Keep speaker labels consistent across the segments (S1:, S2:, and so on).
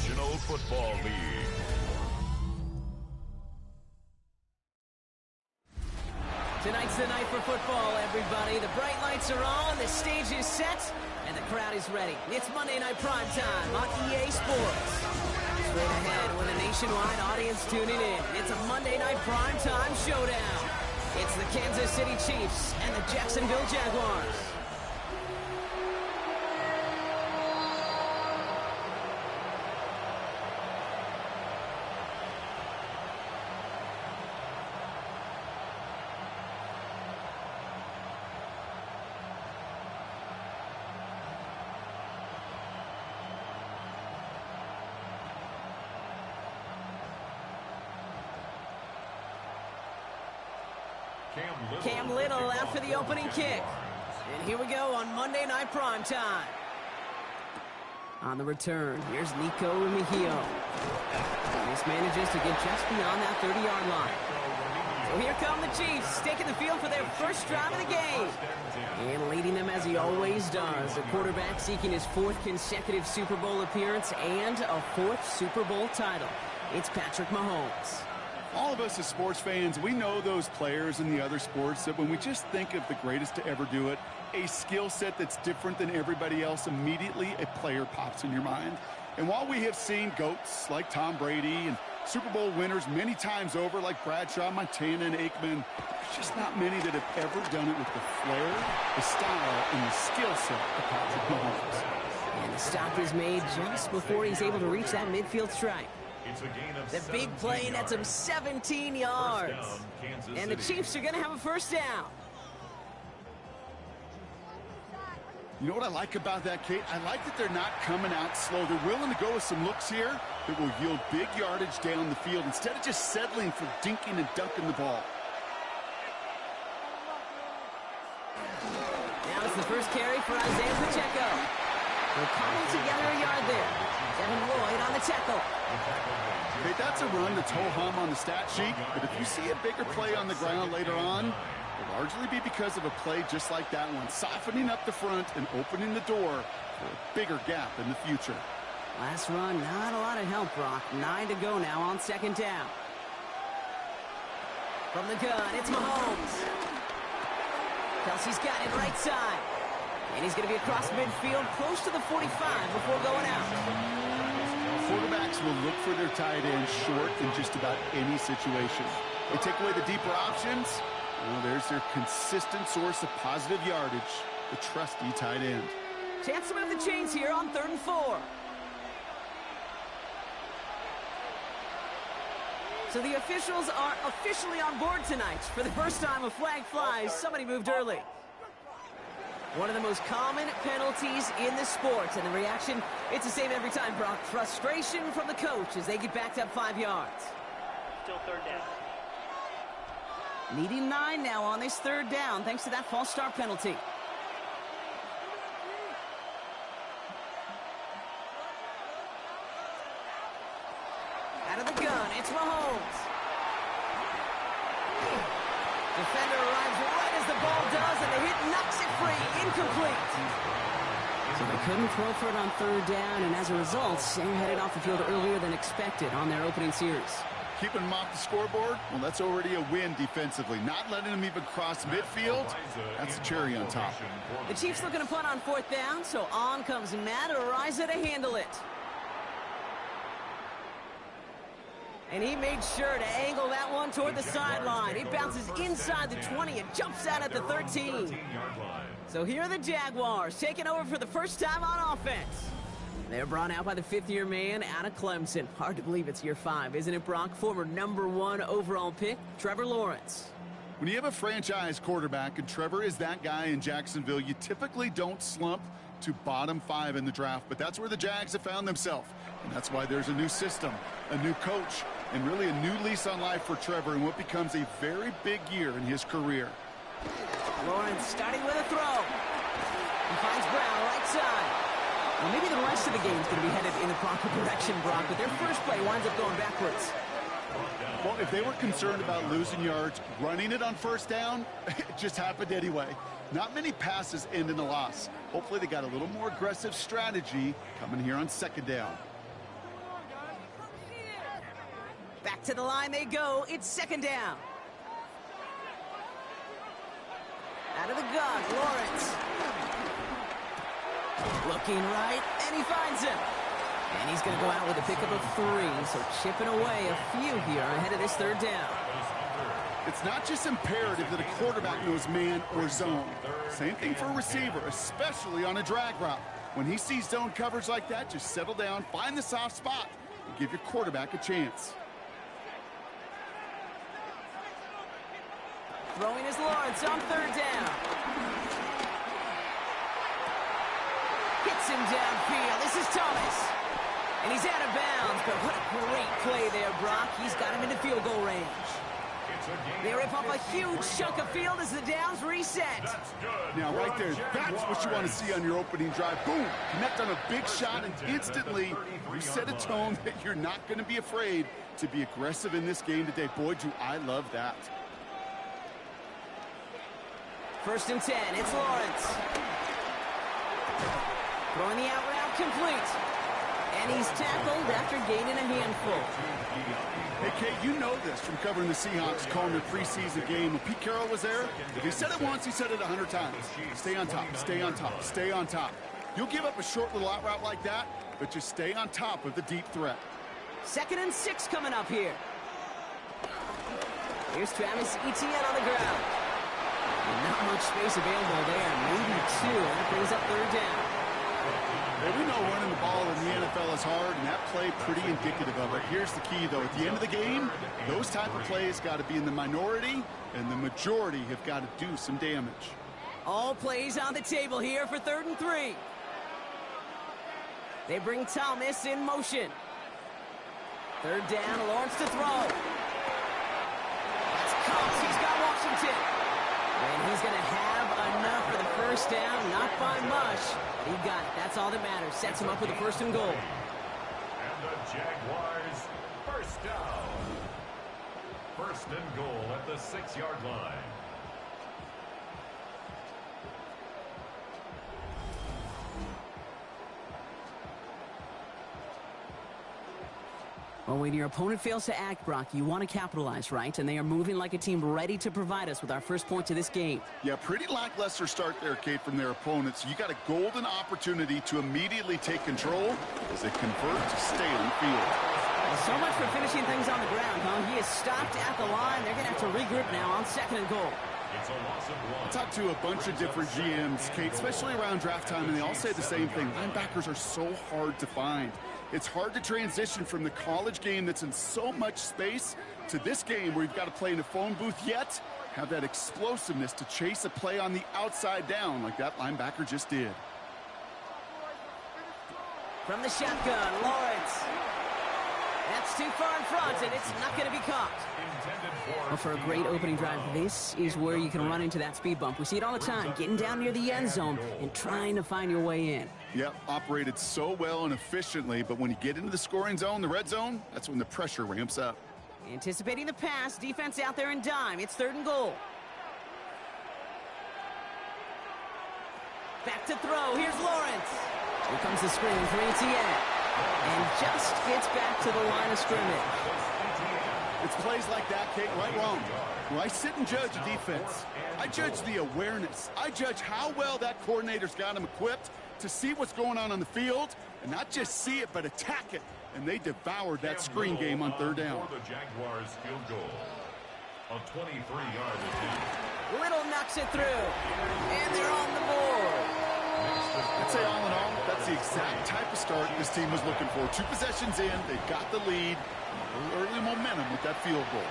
S1: National Football League.
S2: Tonight's the night for football, everybody. The bright lights are on, the stage is set, and the crowd is ready. It's Monday Night Primetime on EA Sports. Straight ahead with a nationwide audience tuning in. It's a Monday Night Primetime showdown. It's the Kansas City Chiefs and the Jacksonville Jaguars. Cam Little out for the opening kick. And here we go on Monday Night Primetime. On the return, here's Nico Mejio. This manages to get just beyond that 30-yard line. So here come the Chiefs, taking the field for their first drive of the game. And leading them as he always does. The quarterback seeking his 4th consecutive Super Bowl appearance and a 4th Super Bowl title. It's Patrick Mahomes.
S3: All of us as sports fans, we know those players in the other sports that when we just think of the greatest to ever do it, a skill set that's different than everybody else, immediately a player pops in your mind. And while we have seen GOATs like Tom Brady and Super Bowl winners many times over like Bradshaw, Montana, and Aikman, there's just not many that have ever done it with the flair, the style, and the skill set of Patrick Mahomes.
S2: And the stop is made just before he's able to reach that midfield strike. The big play nets him 17 yards. And the Chiefs are going to have a first down.
S3: You know what I like about that, Kate? I like that they're not coming out slow. They're willing to go with some looks here that will yield big yardage down the field instead of just settling for dinking and dunking the ball.
S2: Now it's the first carry for Isaiah Pacheco. They'll cobble together a yard there. Devin Lloyd on the tackle.
S3: Okay, that's a run that's ho-hum on the stat sheet, but if you see a bigger play on the ground later on, it'll largely be because of a play just like that one, softening up the front and opening the door for a bigger gap in the future.
S2: Last run, not a lot of help, Brock. 9 to go now on second down. From the gun, it's Mahomes. Kelsey's got it right side. And he's going to be across midfield, close to the 45 before going out.
S3: Quarterbacks will look for their tight end short in just about any situation. They take away the deeper options. Well, there's their consistent source of positive yardage, the trusty tight end.
S2: Chance to move the chains here on 3rd and 4. So the officials are officially on board tonight. For the first time, a flag flies. Somebody moved early. One of the most common penalties in the sport. And the reaction, it's the same every time, Brock. Frustration from the coach as they get backed up 5 yards.
S4: Still 3rd down.
S2: Needing 9 now on this 3rd down, thanks to that false start penalty. Out of the gun, it's Mahomes. Defender arrives right as the ball does, and the hit knocks it free. Incomplete. So they couldn't throw for it on 3rd down, and as a result, they're headed off the field earlier than expected on their opening series.
S3: Keeping them off the scoreboard, well, that's already a win defensively. Not letting them even cross midfield, that's the cherry on top.
S2: The Chiefs looking to punt on 4th down, so on comes Matt Araiza to handle it. And he made sure to angle that one toward the sideline. It bounces inside the 20 and jumps out at the 13. So here are the Jaguars taking over for the first time on offense. They're brought out by the 5th-year man out of Clemson. Hard to believe it's year 5, isn't it, Brock? Former #1 overall pick, Trevor Lawrence.
S3: When you have a franchise quarterback, and Trevor is that guy in Jacksonville, you typically don't slump to bottom 5 in the draft, but that's where the Jags have found themselves. And that's why there's a new system, a new coach, and really a new lease on life for Trevor in what becomes a very big year in his career.
S2: Lawrence starting with a throw. He finds Brown right side. Well, maybe the rest of the game is going to be headed in the proper direction, Brock, but their first play winds up going backwards.
S3: Well, if they were concerned about losing yards, running it on 1st down, it just happened anyway. Not many passes end in a loss. Hopefully they got a little more aggressive strategy coming here on 2nd down.
S2: Back to the line they go. It's second down. Out of the gun, Lawrence. Looking right, and he finds him. And he's going to go out with a pickup of 3, so chipping away a few here ahead of this third down.
S3: It's not just imperative that a quarterback knows man or zone. Same thing for a receiver, especially on a drag route. When he sees zone coverage like that, just settle down, find the soft spot, and give your quarterback a chance.
S2: Throwing is Lawrence on third down. Hits him downfield. This is Thomas. And he's out of bounds, but what a great play there, Brock. He's got him into field goal range. They rip up a huge chunk of field as the downs reset.
S3: Now, right there, that's what you want to see on your opening drive. Boom! Connect on a big shot, and instantly you set a tone that you're not going to be afraid to be aggressive in this game today. Boy, do I love that.
S2: First and 10, it's Lawrence. Throwing the out route complete. And he's tackled after gaining a handful.
S3: Hey, Kate, you know this from covering the Seahawks, calling their preseason game. When Pete Carroll was there, if he said it once, he said it 100 times. Stay on top, stay on top, stay on top. You'll give up a short little out route like that, but just stay on top of the deep threat.
S2: Second and 6 coming up here. Here's Travis Etienne on the ground. And not much space available there, maybe 2. That brings up third down.
S3: Well, we know running the ball in the NFL is hard, and that play pretty indicative of it. Here's the key, though. At the end of the game, those type of plays got to be in the minority, and the majority have got to do some damage.
S2: All plays on the table here for third and 3. They bring Thomas in motion. Third down, Lawrence to throw. That's Cox. He's got Washington. And he's going to have enough for the first down. Not by much. He got it. That's all that matters. Sets him up with a first and goal.
S1: And the Jaguars, first down. First and goal at the 6-yard line.
S2: Well, when your opponent fails to act, Brock, you want to capitalize, right? And they are moving like a team ready to provide us with our first points of this game.
S3: Yeah, pretty lackluster start there, Kate, from their opponents. You got a golden opportunity to immediately take control as they convert to stay on the field.
S2: Well, so much for finishing things on the ground, huh? He is stopped at the line. They're going to have to regroup now on second and goal.
S1: It's a loss of 1.
S3: I talked to a bunch of different GMs, Kate, especially around draft time, and they all say the same thing. Linebackers are so hard to find. It's hard to transition from the college game that's in so much space to this game where you've got to play in a phone booth, yet have that explosiveness to chase a play on the outside down like that linebacker just did.
S2: From the shotgun, Lawrence. That's too far in front, and it's not going to be caught. Well, for a great opening drive, this is where you can run into that speed bump. We see it all the time, getting down near the end zone and trying to find your way in.
S3: Yep, operated so well and efficiently, but when you get into the scoring zone, the red zone, that's when the pressure ramps up.
S2: Anticipating the pass, defense out there in dime. It's third and goal. Back to throw. Here's Lawrence. Here comes the screen for Etienne. And just gets back to the line of scrimmage.
S3: It's plays like that, Kate, right wrong. When I sit and judge a defense, I judge the awareness. I judge how well that coordinator's got him equipped to see what's going on the field, and not just see it, but attack it. And they devoured that screen game on third down.
S1: For the Jaguars field goal. A 23-yard attempt.
S2: Little knocks it through. And they're on the board.
S3: I'd say all in all, that's the exact type of start this team was looking for. 2 possessions in, they got the lead. Early momentum with that field goal.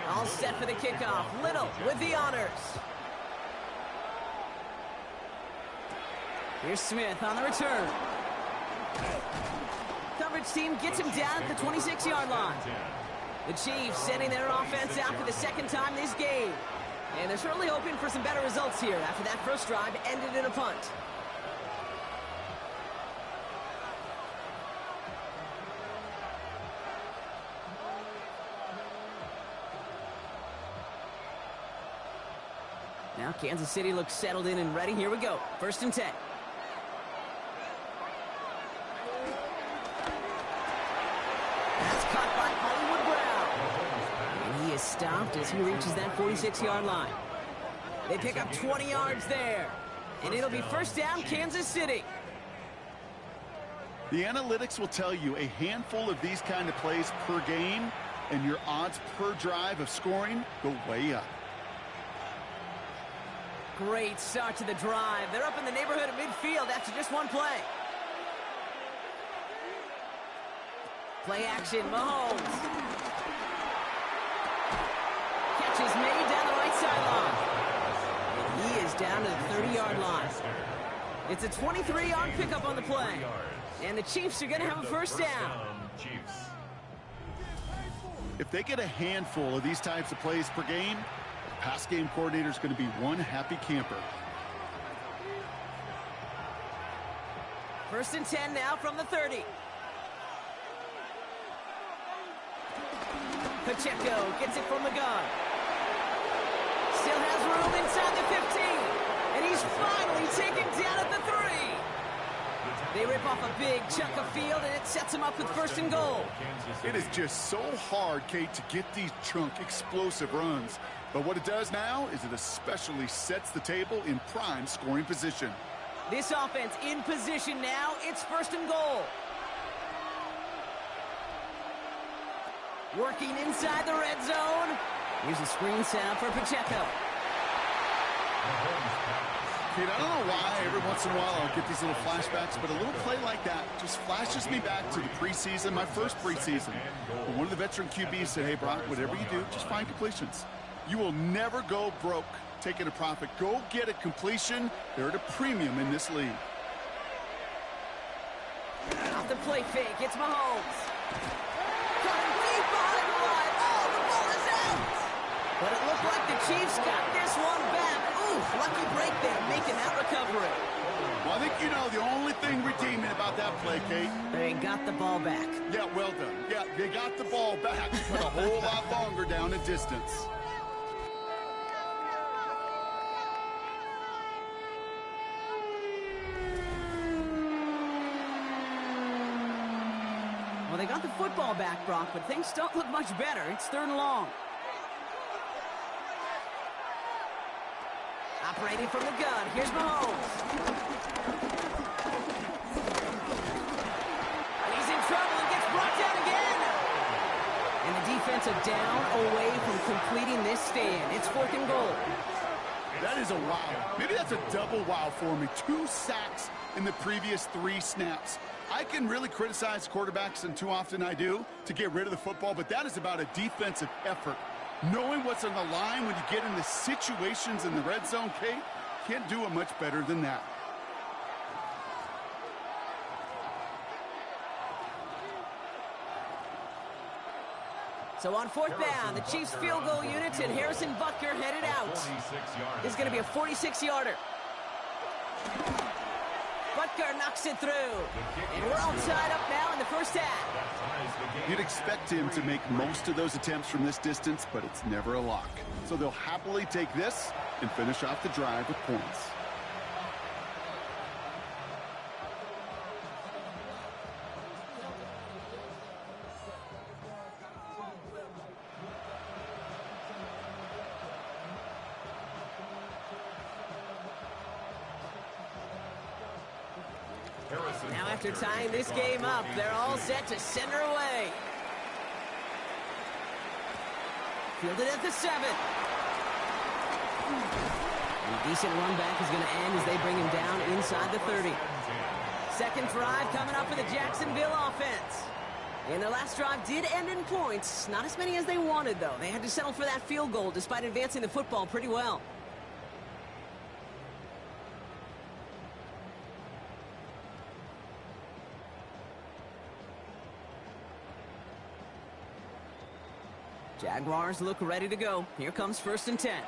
S2: All set for the kickoff. Little with the honors. Here's Smith on the return. Coverage team gets him down at the 26-yard line. The Chiefs sending their offense out for the second time this game. And they're certainly hoping for some better results here after that first drive ended in a punt. Now Kansas City looks settled in and ready. Here we go. 1st and 10. That's caught by Hollywood Brown. And he is stopped as he reaches that 46-yard line. They pick up 20 yards there. And it'll be 1st down, Kansas City.
S3: The analytics will tell you a handful of these kind of plays per game, and your odds per drive of scoring go way up.
S2: Great start to the drive. They're up in the neighborhood of midfield after just one play. Play action, Mahomes. Catch is made down the right sideline. And he is down to the 30-yard line. It's a 23-yard pickup on the play. And the Chiefs are going to have a 1st down.
S3: If they get a handful of these types of plays per game, the pass game coordinator is going to be one happy camper.
S2: 1st and 10 now from the 30. Pacheco gets it from the gun. Still has room inside the 15. And he's finally taken down at the 3. They rip off a big chunk of field, and it sets him up with 1st and goal.
S3: It is just so hard, Kate, to get these chunk, explosive runs. But what it does now is it especially sets the table in prime scoring position.
S2: This offense in position now. It's 1st and goal. Working inside the red zone. Here's a screen setup for Pacheco.
S3: Kate, I don't know why every once in a while I'll get these little flashbacks, but a little play like that just flashes me back to the preseason, my first preseason. But one of the veteran QBs said, hey, Brock, whatever you do, just find completions. You will never go broke taking a profit. Go get a completion. They're at a premium in this league.
S2: Off the play fake, it's Mahomes. Coming deep behind the line. Oh, the ball is out. But it looked like the Chiefs got this one back. Ooh, lucky break there, making that recovery.
S3: Well, I think you know the only thing redeeming about that play, Kate.
S2: They got the ball back.
S3: Yeah, well done. Yeah, they got the ball back, but a whole lot longer down in distance.
S2: Well, they got the football back, Brock, but things don't look much better. It's 3rd and long. Operating from the gun. Here's Mahomes. He's in trouble and gets brought down again. And the defensive down away from completing this stand. It's 4th and goal.
S3: That is a wow. Maybe that's a double wow for me. 2 sacks in the previous 3 snaps. I can really criticize quarterbacks, and too often I do, to get rid of the football, but that is about a defensive effort. Knowing what's on the line when you get in the situations in the red zone, Kate, can't do it much better than that.
S2: So on 4th down, the Chiefs field goal units and Harrison Butker headed out. This is going to be a 46-yarder. Butker knocks it through. And we're all tied up now in the 1st half.
S3: You'd expect him to make most of those attempts from this distance, but it's never a lock. So they'll happily take this and finish off the drive with points.
S2: Now after tying this game up, they're all set to send her away. Fielded at the 7. A decent run back is going to end as they bring him down inside the 30. 2nd drive coming up for the Jacksonville offense. And their last drive did end in points. Not as many as they wanted, though. They had to settle for that field goal despite advancing the football pretty well. Jaguars look ready to go. Here comes 1st and 10.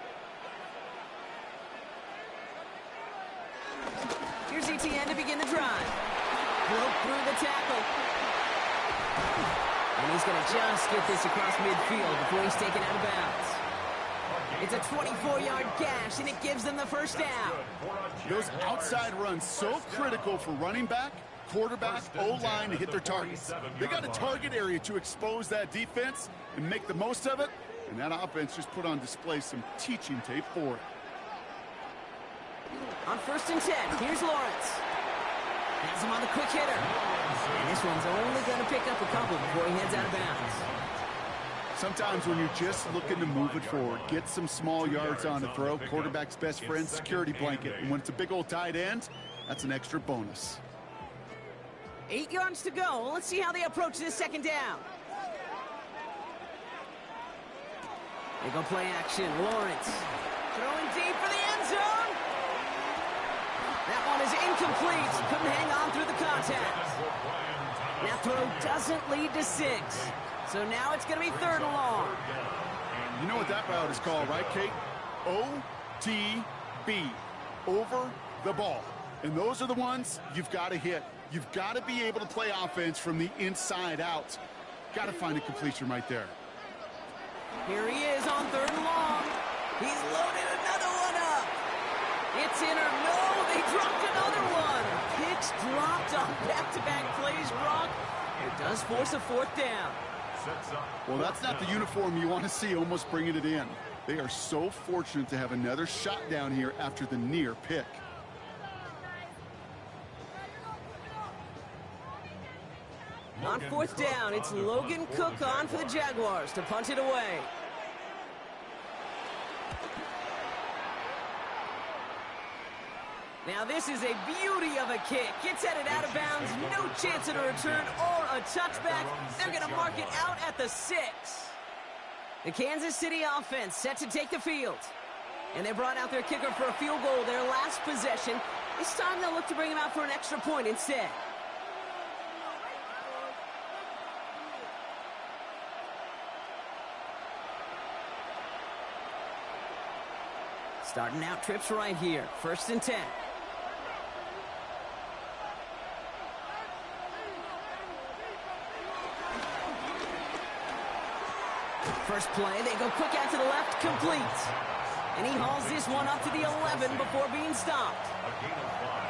S2: Here's ETN to begin the drive. Broke through the tackle. And he's going to just get this across midfield before he's taken out of bounds. It's a 24-yard gash, and it gives them the first down.
S3: Those outside runs so critical for running back, quarterback, O-line to hit their targets. They got a target area to expose that defense and make the most of it, and that offense just put on display some teaching tape for it.
S2: On 1st and 10, here's Lawrence. Has him on the quick hitter. And this one's only going to pick up a couple before he heads out of bounds.
S3: Sometimes when you're just looking to move it forward, get some small yards on a throw, quarterback's best friend, security blanket. And when it's a big old tight end, that's an extra bonus.
S2: 8 yards to go. Let's see how they approach this second down. They go play action. Lawrence throwing deep for the end zone. That one is incomplete. Couldn't hang on through the contact. That throw doesn't lead to 6. So now it's going to be 3rd and long.
S3: You know what that route is called, right, Kate? OTB, over the ball. And those are the ones you've got to hit. You've got to be able to play offense from the inside out. Got to find a completion right there.
S2: Here he is on 3rd and long. He's loaded another one up. It's in or no, they dropped another one. Picks dropped on back-to-back plays, Brock. It does force a 4th down.
S3: Well, that's not the uniform you want to see almost bringing it in. They are so fortunate to have another shot down here after the near pick.
S2: On 4th down, it's Logan Cook on for the Jaguars to punt it away. Now this is a beauty of a kick. Gets headed out of bounds, no chance at a return or a touchback. They're going to mark it out at the 6. The Kansas City offense set to take the field. And they brought out their kicker for a field goal their last possession. This time they'll look to bring him out for an extra point instead. Starting out trips right here. 1st and 10. First play, they go quick out to the left, complete. And he hauls this one up to the 11 before being stopped.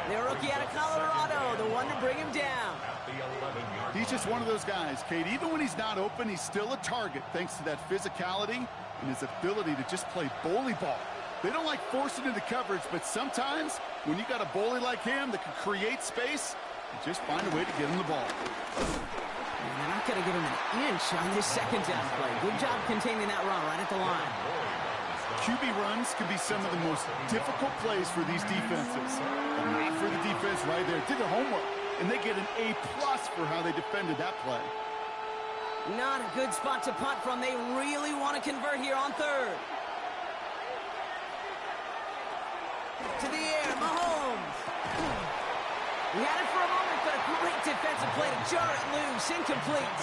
S2: Their rookie out of Colorado, the one to bring him down.
S3: He's just one of those guys, Kate. Even when he's not open, he's still a target thanks to that physicality and his ability to just play bully ball. They don't like forcing into coverage, but sometimes when you got a bully like him that can create space, you just find a way to get him the ball.
S2: And they're not going to give him an inch on this second down play. Good job containing that run right at the line.
S3: QB runs can be some of the most difficult plays for these defenses. But not for the defense right there. Did their homework, and they get an A+ for how they defended that play.
S2: Not a good spot to punt from. They really want to convert here on 3rd. To the air, Mahomes. He had it for a moment, but a great defensive play to jar it loose. Incomplete.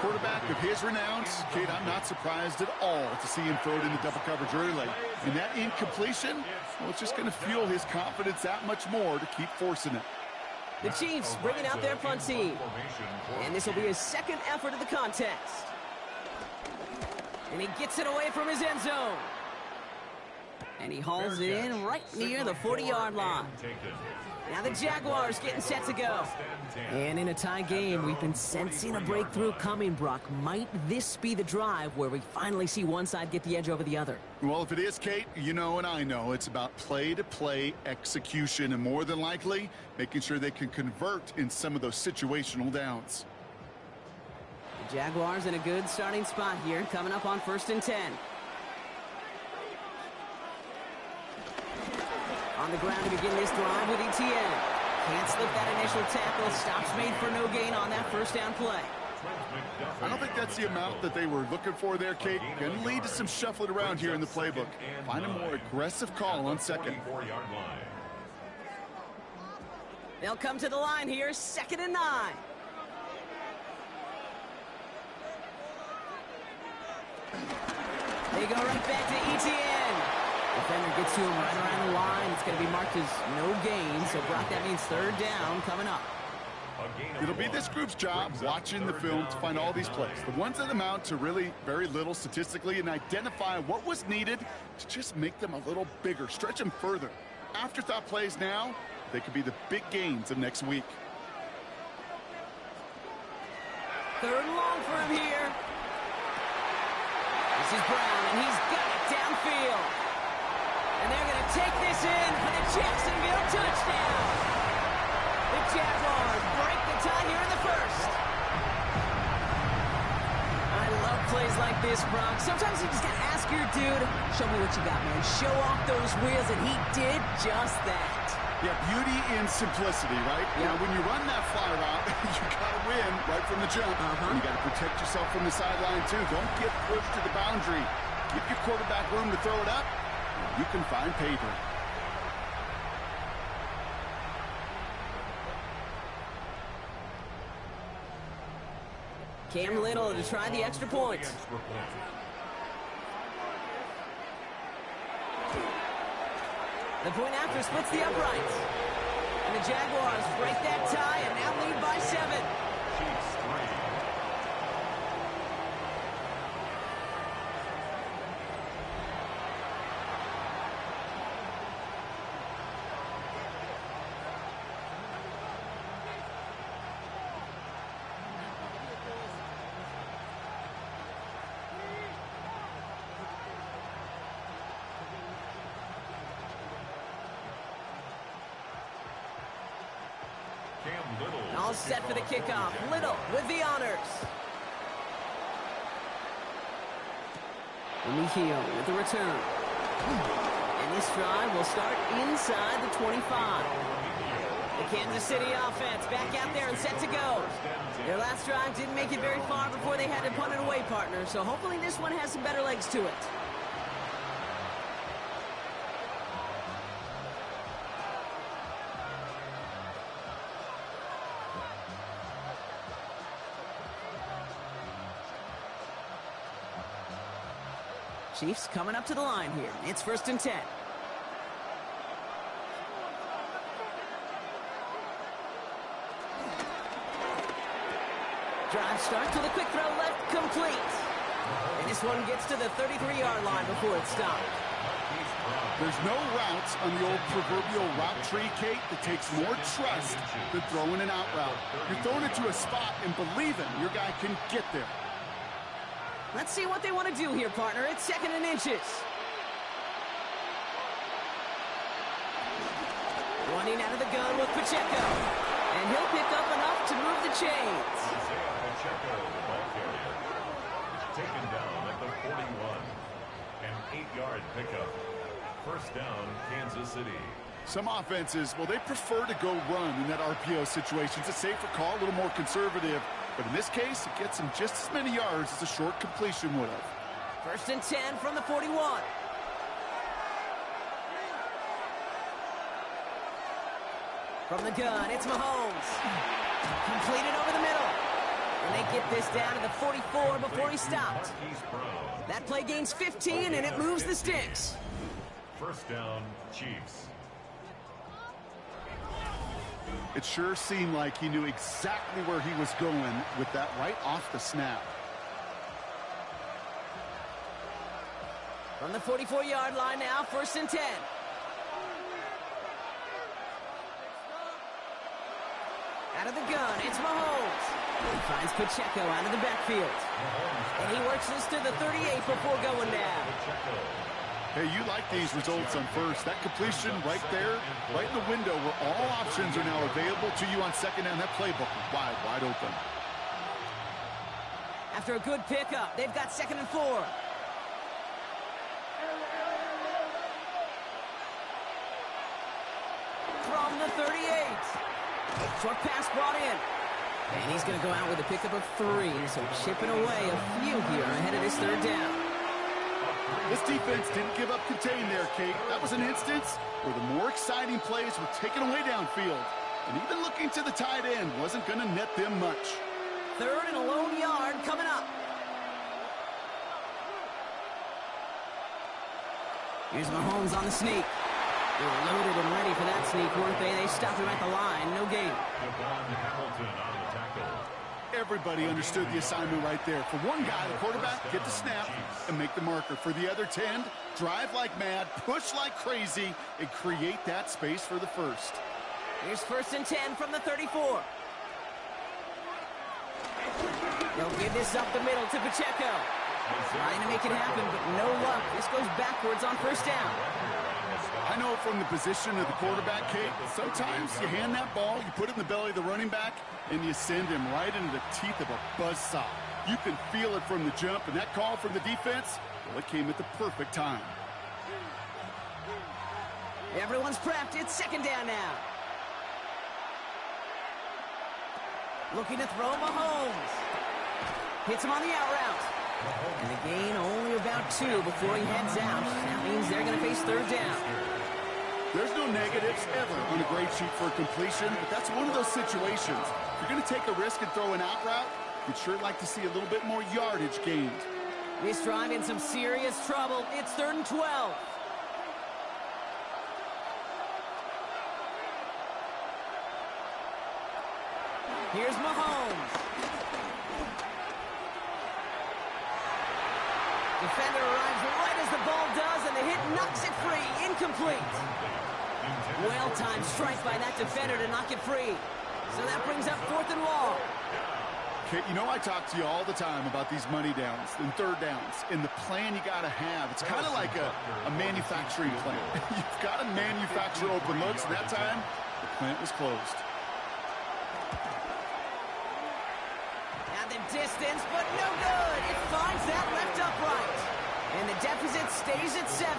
S3: Quarterback of his renown, Kate, I'm not surprised at all to see him throw it into double coverage early. And that incompletion, well, it's just going to fuel his confidence that much more to keep forcing it.
S2: The Chiefs bringing out their punt team. And this will be his 2nd effort of the contest. And he gets it away from his end zone. And he hauls it in right near the 40-yard line. Now the Jaguars getting set to go. And in a tie game, we've been sensing a breakthrough coming, Brock. Might this be the drive where we finally see one side get the edge over the other?
S3: Well, if it is, Kate, you know and I know it's about play-to-play execution, and more than likely, making sure they can convert in some of those situational downs.
S2: The Jaguars in a good starting spot here, coming up on 1st and 10. On the ground to begin this drive with ETN. Can't slip that initial tackle. Stops made for no gain on that 1st down play.
S3: I don't think that's the amount that they were looking for there, Kate. Going to lead to some shuffling around here in the playbook. Find a more aggressive call on 2nd.
S2: They'll come to the line here, 2nd and 9. They go right back to ETN. Defender gets to him right around the line. It's going to be marked as no gain. So, Brock, that means 3rd down coming up.
S3: It'll be this group's job watching the film to find all these plays, the ones that amount to really very little statistically, and identify what was needed to just make them a little bigger, stretch them further. Afterthought plays now, they could be the big gains of next week.
S2: Third and long for him here. This is Brown, and he's got it downfield. And they're going to take this in for the Jacksonville touchdown. The Jaguars break the tie here in the first. I love plays like this, Brock. Sometimes you just got to ask your dude, show me what you got, man. Show off those wheels, and he did just that.
S3: Yeah, beauty in simplicity, right?
S2: Yep.
S3: You know, when you run that fly route, you got to win right from the jump. You got to protect yourself from the sideline, too. Don't get pushed to the boundary. Give your quarterback room to throw it up. You can find pay dirt.
S2: Cam Little to try the extra point. The point after splits the uprights. And the Jaguars break that tie and now lead by 7.
S1: Chiefs 3.
S2: All set for the kickoff. Little with the honors. Mejio with the return. And this drive will start inside the 25. The Kansas City offense back out there and set to go. Their last drive didn't make it very far before they had to punt it away, partner. So hopefully this one has some better legs to it. Chiefs coming up to the line here. It's 1st and 10. Drive starts with a quick throw left, complete. And this one gets to the 33-yard line before it's stopped.
S3: There's no routes on the old proverbial route tree, Kate, that takes more trust than throwing an out route. You're throwing it to a spot and believing your guy can get there.
S2: Let's see what they want to do here, partner. It's 2nd and inches. Running out of the gun with Pacheco. And he'll pick up enough to move the chains.
S1: Pacheco, the ball carrier, taken down at the 41. An 8-yard pickup. 1st down, Kansas City.
S3: Some offenses, well, they prefer to go run in that RPO situation. It's a safer call, a little more conservative. But in this case, it gets him just as many yards as a short completion would have.
S2: 1st and 10 from the 41. From the gun, it's Mahomes. Completed over the middle. And they get this down to the 44 before he stopped. That play gains 15, and it moves the sticks.
S1: 1st down, Chiefs.
S3: It sure seemed like he knew exactly where he was going with that right off the snap.
S2: From the 44-yard line now, 1st and 10. Out of the gun, it's Mahomes. He finds Pacheco out of the backfield. And he works this to the 38 before going down.
S3: Hey, you like these results on 1st. That completion right there, right in the window where all options are now available to you on 2nd down. That playbook is wide open.
S2: After a good pickup, they've got 2nd and 4. From the 38. Short pass brought in. And he's going to go out with a pickup of 3. So chipping away a few here ahead of this 3rd down.
S3: This defense didn't give up contain there, Kate. That was an instance where the more exciting plays were taken away downfield. And even looking to the tight end wasn't going to net them much.
S2: 3rd and a lone yard coming up. Here's Mahomes on the sneak. They were loaded and ready for that sneak, weren't they? They stopped him at the line. No gain.
S1: Hamilton
S3: Everybody understood the assignment right there. For one guy, the quarterback, get the snap and make the marker. For the other 10, drive like mad, push like crazy, and create that space for the first.
S2: Here's 1st and 10 from the 34. They'll give this up the middle to Pacheco. Trying to make it happen, but no luck. This goes backwards on 1st down.
S3: I know from the position of the quarterback, Kate, sometimes you hand that ball, you put it in the belly of the running back, and you send him right into the teeth of a buzzsaw. You can feel it from the jump, and that call from the defense, well, it came at the perfect time.
S2: Everyone's prepped. It's 2nd down now. Looking to throw Mahomes. Hits him on the out route. And the gain only about 2 before he heads out. That means they're going to face 3rd down.
S3: There's no negatives ever on a grade sheet for a completion, but that's one of those situations. If you're going to take a risk and throw an out route, you'd sure like to see a little bit more yardage gained.
S2: This drive in some serious trouble. It's 3rd and 12. Here's Mahomes. Defender arrives right as the ball does, and the hit knocks it free. Incomplete. Well-timed strike by that defender to knock it free. So that brings up 4th and long.
S3: Kate, you know I talk to you all the time about these money downs and 3rd downs and the plan you got to have. It's kind of like a manufacturing plant. You've got to manufacture open looks, and that time, the plant was closed.
S2: The distance, but no good. It finds that left upright. And the deficit stays at 7.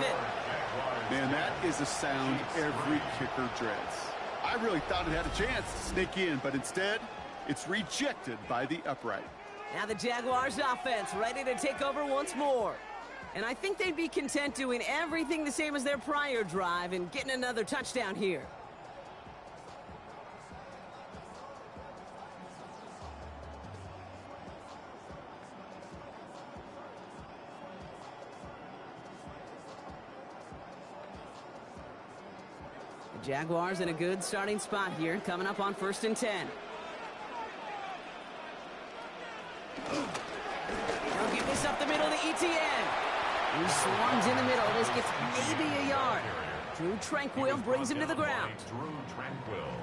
S3: Man, that is a sound every kicker dreads. I really thought it had a chance to sneak in, but instead, it's rejected by the upright.
S2: Now the Jaguars offense ready to take over once more. And I think they'd be content doing everything the same as their prior drive and getting another touchdown here. Jaguars in a good starting spot here, coming up on 1st and 10. They'll give this up the middle to ETN. He swarms in the middle. This gets maybe a yard. Drew Tranquil brings him to the ground.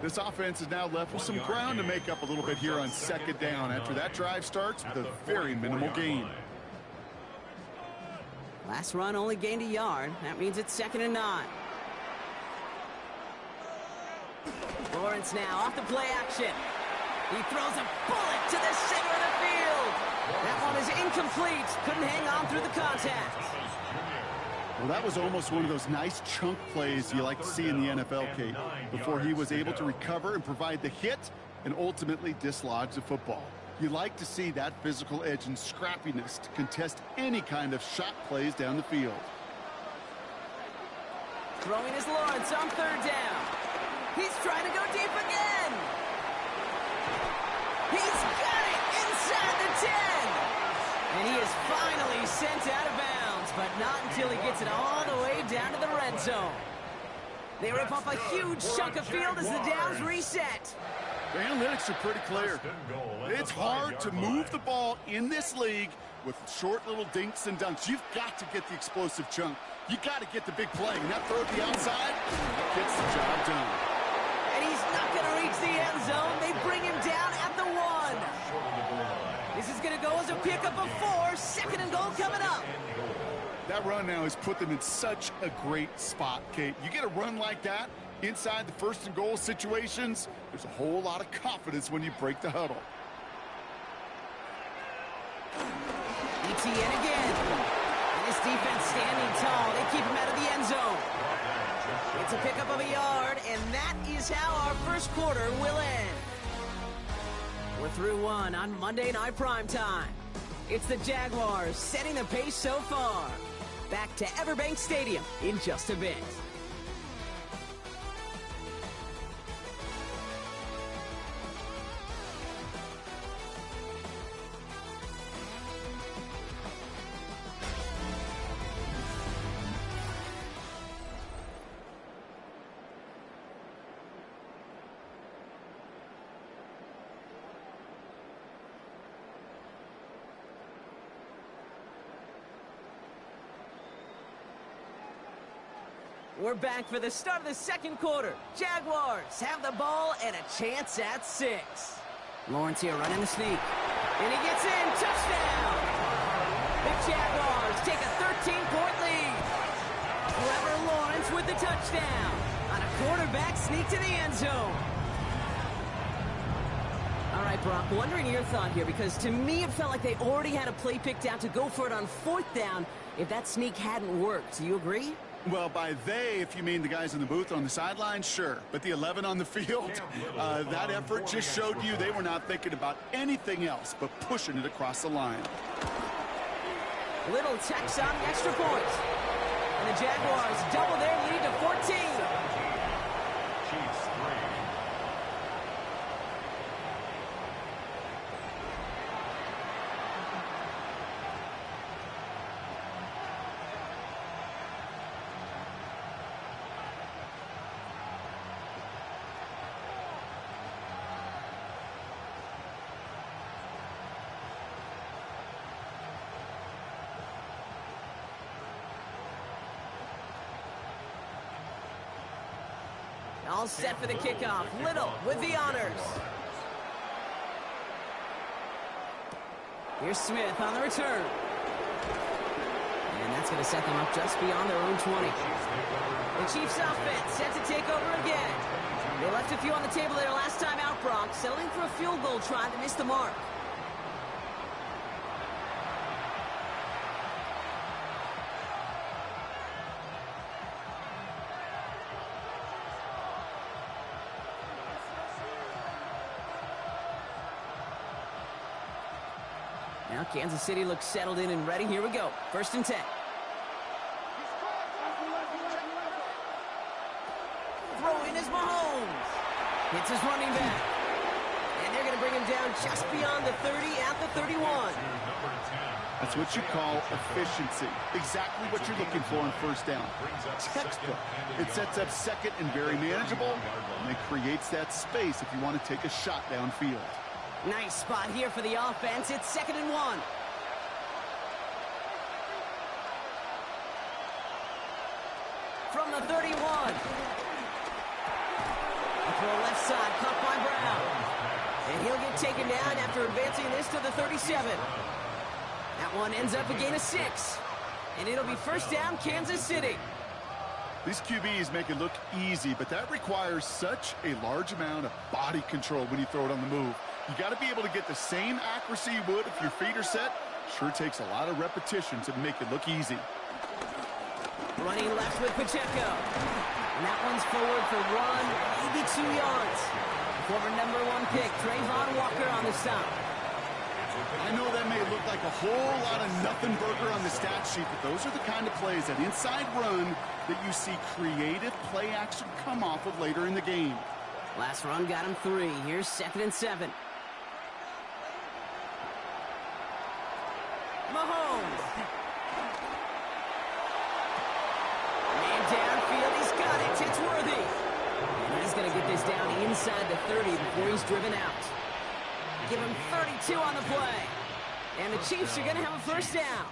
S3: This offense is now left with some ground to make up a little bit here on 2nd down after that drive starts with a very minimal gain.
S2: Last run only gained a yard. That means it's 2nd and 9. Lawrence now off the play action. He throws a bullet to the center of the field. That one is incomplete. Couldn't hang on through the contact.
S3: Well, that was almost one of those nice chunk plays you like to see in the NFL, Kate, before he was able to recover and provide the hit and ultimately dislodge the football. You like to see that physical edge and scrappiness to contest any kind of shot plays down the field.
S2: Throwing is Lawrence on 3rd down. He's trying to go deep again. He's got it inside the 10. And he is finally sent out of bounds, but not until he gets it all the way down to the red zone. They rip up a huge chunk of field as the downs reset.
S3: The analytics are pretty clear. It's hard to move the ball in this league with short little dinks and dunks. You've got to get the explosive chunk. You got to get the big play. And that throw to the outside gets the job done.
S2: And he's not going to reach the end zone. They bring him down at the 1. This is going to go as a pickup of 4. 2nd and goal coming up.
S3: That run now has put them in such a great spot, Kate. You get a run like that inside the 1st and goal situations, there's a whole lot of confidence when you break the huddle.
S2: ETN again. And this defense standing tall. They keep him out of the end zone. It's a pickup of a yard, and that is how our first quarter will end. We're through 1 on Monday Night Primetime. It's the Jaguars setting the pace so far. Back to Everbank Stadium in just a bit. We're back for the start of the second quarter. Jaguars have the ball and a chance at 6. Lawrence here running the sneak. And he gets in. Touchdown! The Jaguars take a 13-point lead. Trevor Lawrence with the touchdown on a quarterback sneak to the end zone. All right, Brock, wondering your thought here, because to me it felt like they already had a play picked out to go for it on 4th down if that sneak hadn't worked. Do you agree?
S3: Well, by they, if you mean the guys in the booth on the sideline, sure. But the 11 on the field, that effort just showed you they were not thinking about anything else but pushing it across the line.
S2: Little tacks on the extra point. And the Jaguars double their lead to 14.
S1: Chiefs 3.
S2: All set for the kickoff. Little with the honors. Here's Smith on the return. And that's going to set them up just beyond their own 20. The Chiefs offense set to take over again. They left a few on the table there last time out, Brock, settling for a field goal try that missed the mark. Now Kansas City looks settled in and ready. Here we go. 1st and 10. Throw in is Mahomes. Hits his running back. And they're going to bring him down just beyond the 30 at the 31.
S3: That's what you call efficiency. Exactly what you're looking for on 1st down. Textbook. It sets up 2nd and very manageable, and it creates that space if you want to take a shot downfield.
S2: Nice spot here for the offense. It's 2nd and 1. From the 31. A throw left side, caught by Brown. And he'll get taken down after advancing this to the 37. That one ends up a gain of 6. And it'll be 1st down, Kansas City.
S3: These QBs make it look easy, but that requires such a large amount of body control when you throw it on the move. You got to be able to get the same accuracy you would if your feet are set. Sure takes a lot of repetition to make it look easy.
S2: Running left with Pacheco. And that one's forward for run, maybe 2 yards. Former #1 pick, Trayvon Walker on the stop.
S3: I know that may look like a whole lot of nothing burger on the stat sheet, but those are the kind of plays, that inside run, that you see creative play action come off of later in the game.
S2: Last run got him 3. Here's 2nd and 7. Mahomes. Man downfield, he's got it. It's Worthy. And he's going to get this down inside the 30 before he's driven out. Give him 32 on the play. And the Chiefs are going to have a 1st down.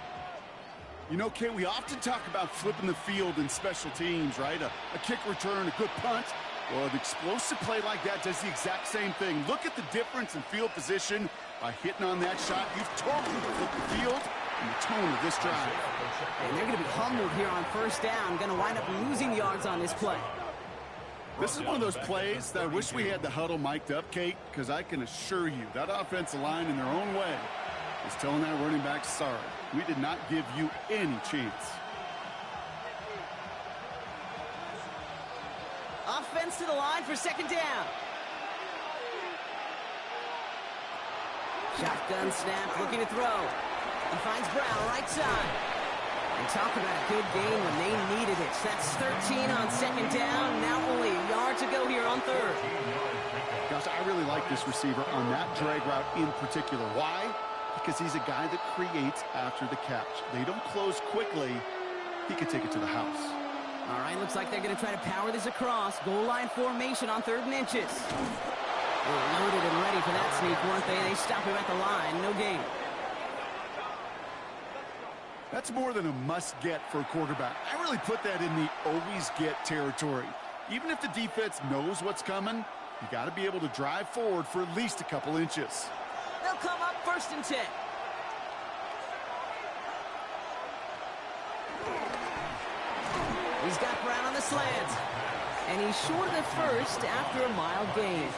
S3: You know, Kay, we often talk about flipping the field in special teams, right? A kick return, a good punt. Well, an explosive play like that does the exact same thing. Look at the difference in field position. By hitting on that shot, you've totally flipped the field and the tone of this drive.
S2: And they're going to be humbled here on 1st down. Going to wind up losing yards on this play.
S3: This is one of those plays that I wish we had the huddle mic'd up, Kate, because I can assure you that offensive line in their own way is telling that running back, sorry, we did not give you any chance.
S2: Offense to the line for 2nd down. Shotgun snap, looking to throw. He finds Brown, right side. And talk about a good game when they needed it. That's 13 on 2nd down. Now only a yard to go here on 3rd.
S3: Gosh, I really like this receiver on that drag route in particular. Why? Because he's a guy that creates after the catch. They don't close quickly. He could take it to the house.
S2: All right, looks like they're going to try to power this across. Goal line formation on 3rd and inches. They're loaded and ready for that sneak, weren't they? They stop him at the line. No gain.
S3: That's more than a must-get for a quarterback. I really put that in the always-get territory. Even if the defense knows what's coming, you got to be able to drive forward for at least a couple inches.
S2: They'll come up 1st and 10. He's got Brown on the slant. And he's short of the first after a mild gain.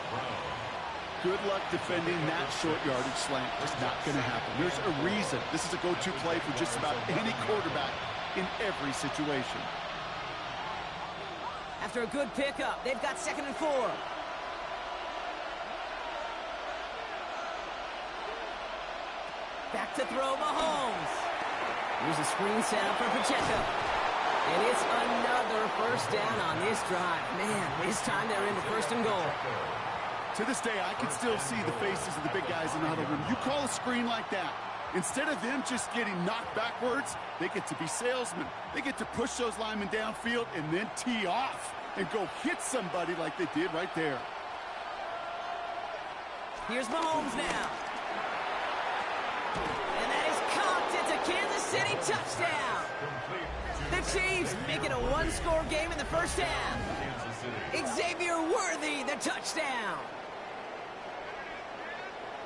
S3: Good luck defending that short yardage slant. It's not going to happen. There's a reason this is a go-to play for just about any quarterback in every situation.
S2: After a good pickup, they've got 2nd and 4. Back to throw, Mahomes. Here's a screen set up for Pacheco. And it's another 1st down on this drive. Man, this time they're into 1st and goal.
S3: To this day, I can still see the faces of the big guys in the huddle room. You call a screen like that, instead of them just getting knocked backwards, they get to be salesmen. They get to push those linemen downfield and then tee off and go hit somebody like they did right there.
S2: Here's Mahomes now. And that is caught. It's a Kansas City touchdown. The Chiefs make it a 1-score game in the 1st half. Xavier Worthy, the touchdown.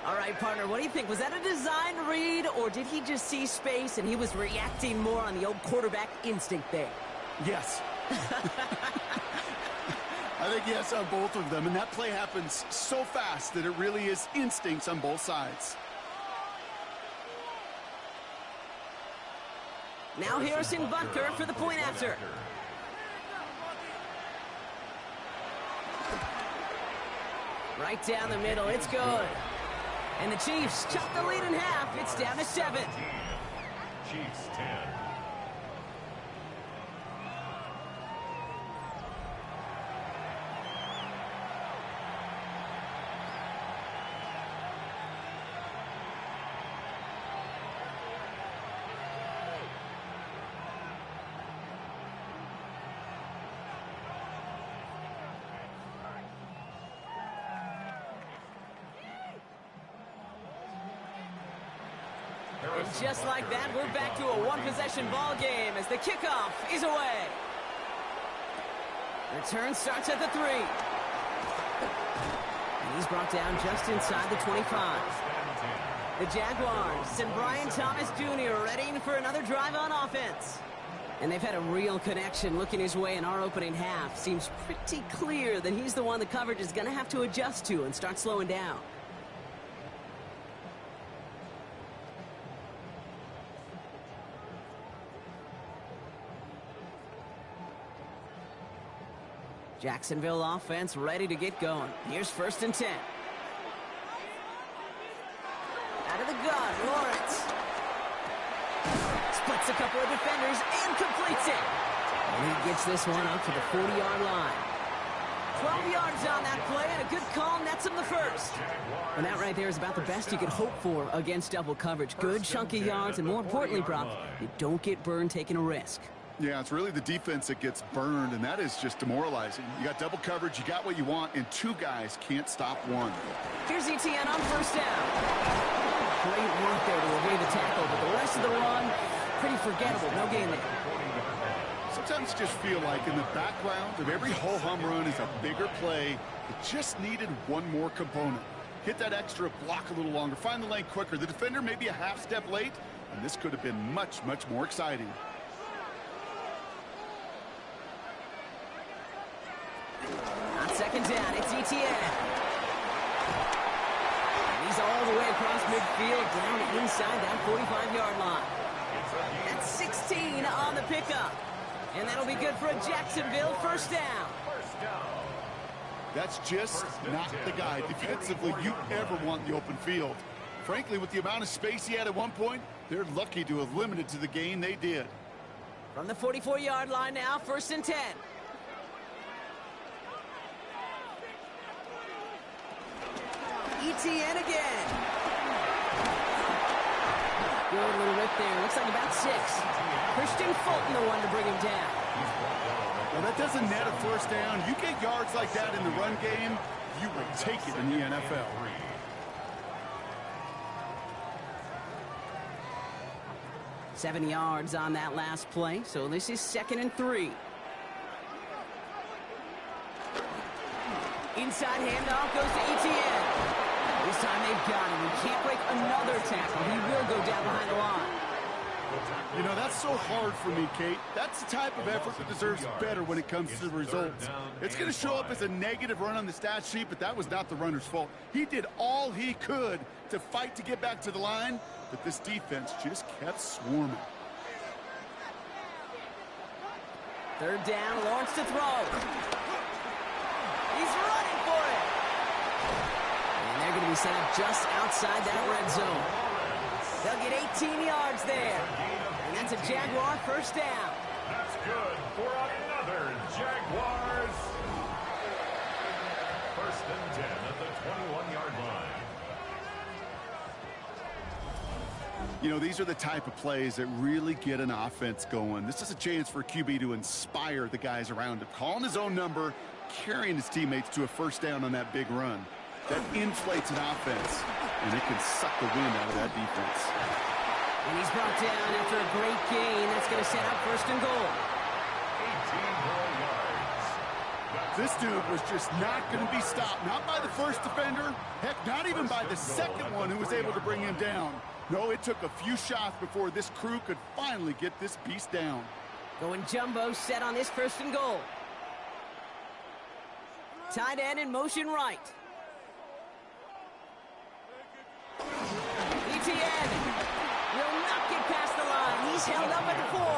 S2: All right, partner, what do you think? Was that a design read, or did he just see space and he was reacting more on the old quarterback instinct there?
S3: Yes. I think yes on both of them, and that play happens so fast that it really is instincts on both sides.
S2: Now Harrison Butker for the point after. Right down the middle, it's good. And the Chiefs chop the lead in half. It's down to 7.
S1: Chiefs 10.
S2: And just like that, we're back to a one-possession ball game as the kickoff is away. Return starts at the 3. And he's brought down just inside the 25. The Jaguars and Brian Thomas Jr. readying for another drive on offense. And they've had a real connection looking his way in our opening half. Seems pretty clear that he's the one the coverage is going to have to adjust to and start slowing down. Jacksonville offense ready to get going. Here's 1st and 10. Out of the gun, Lawrence. Splits a couple of defenders and completes it. And he gets this one up to the 40-yard line. 12 yards on that play, and a good call nets him the 1st. And that right there is about the best you could hope for against double coverage. Good chunky yards, and more importantly, Brock, you don't get burned taking a risk.
S3: Yeah, it's really the defense that gets burned, and that is just demoralizing. You got double coverage, you got what you want, and 2 guys can't stop one.
S2: Here's ETN on 1st down. Great work there to avoid the tackle, but the rest of the run, pretty forgettable. No gain there.
S3: Sometimes just feel like in the background of every ho-hum run is a bigger play. It just needed one more component. Hit that extra block a little longer, find the lane quicker. The defender may be a half step late, and this could have been much, much more exciting.
S2: On 2nd down, it's ETN. And he's all the way across midfield, down inside that 45-yard line. That's 16 on the pickup. And that'll be good for a Jacksonville 1st down.
S3: That's just not the guy defensively you ever want in the open field. Frankly, with the amount of space he had at one point, they're lucky to have limited to the gain they did.
S2: From the 44-yard line now, 1st and 10. ETN again. Good little rip there. Looks like about 6. Christian Fulton, the one to bring him down.
S3: Well, that doesn't net a 1st down. You get yards like that in the run game, you will take it in the NFL.
S2: 7 yards on that last play, so this is 2nd and 3. Inside handoff goes to Etienne. This time they've got him. He can't break another tackle. He will go down behind the line.
S3: You know, that's so hard for me, Kate. That's the type of effort that deserves better when it comes to the results. It's going to show up as a negative run on the stat sheet, but that was not the runner's fault. He did all he could to fight to get back to the line, but this defense just kept swarming.
S2: 3rd down, Lawrence to throw. He's running for it. And they're going to be set up just outside that red zone. They'll get 18 yards there. And that's a Jaguar 1st down.
S1: That's good for another Jaguars. 1st and 10 at the 21-yard line.
S3: You know, these are the type of plays that really get an offense going. This is a chance for QB to inspire the guys around him. Calling his own number, carrying his teammates to a 1st down on that big run. That inflates an offense, and it can suck the wind out of that defense.
S2: And he's brought down after a great gain. That's going to set up 1st and goal.
S1: 18 more yards.
S3: This dude was just not going to be stopped. Not by the first defender. Heck, not even by the second one who was able to bring him down. No, it took a few shots before this crew could finally get this beast down.
S2: Going jumbo set on this 1st and goal. Tight end in motion right. Etienne will not get past the line. He's held up at the 4.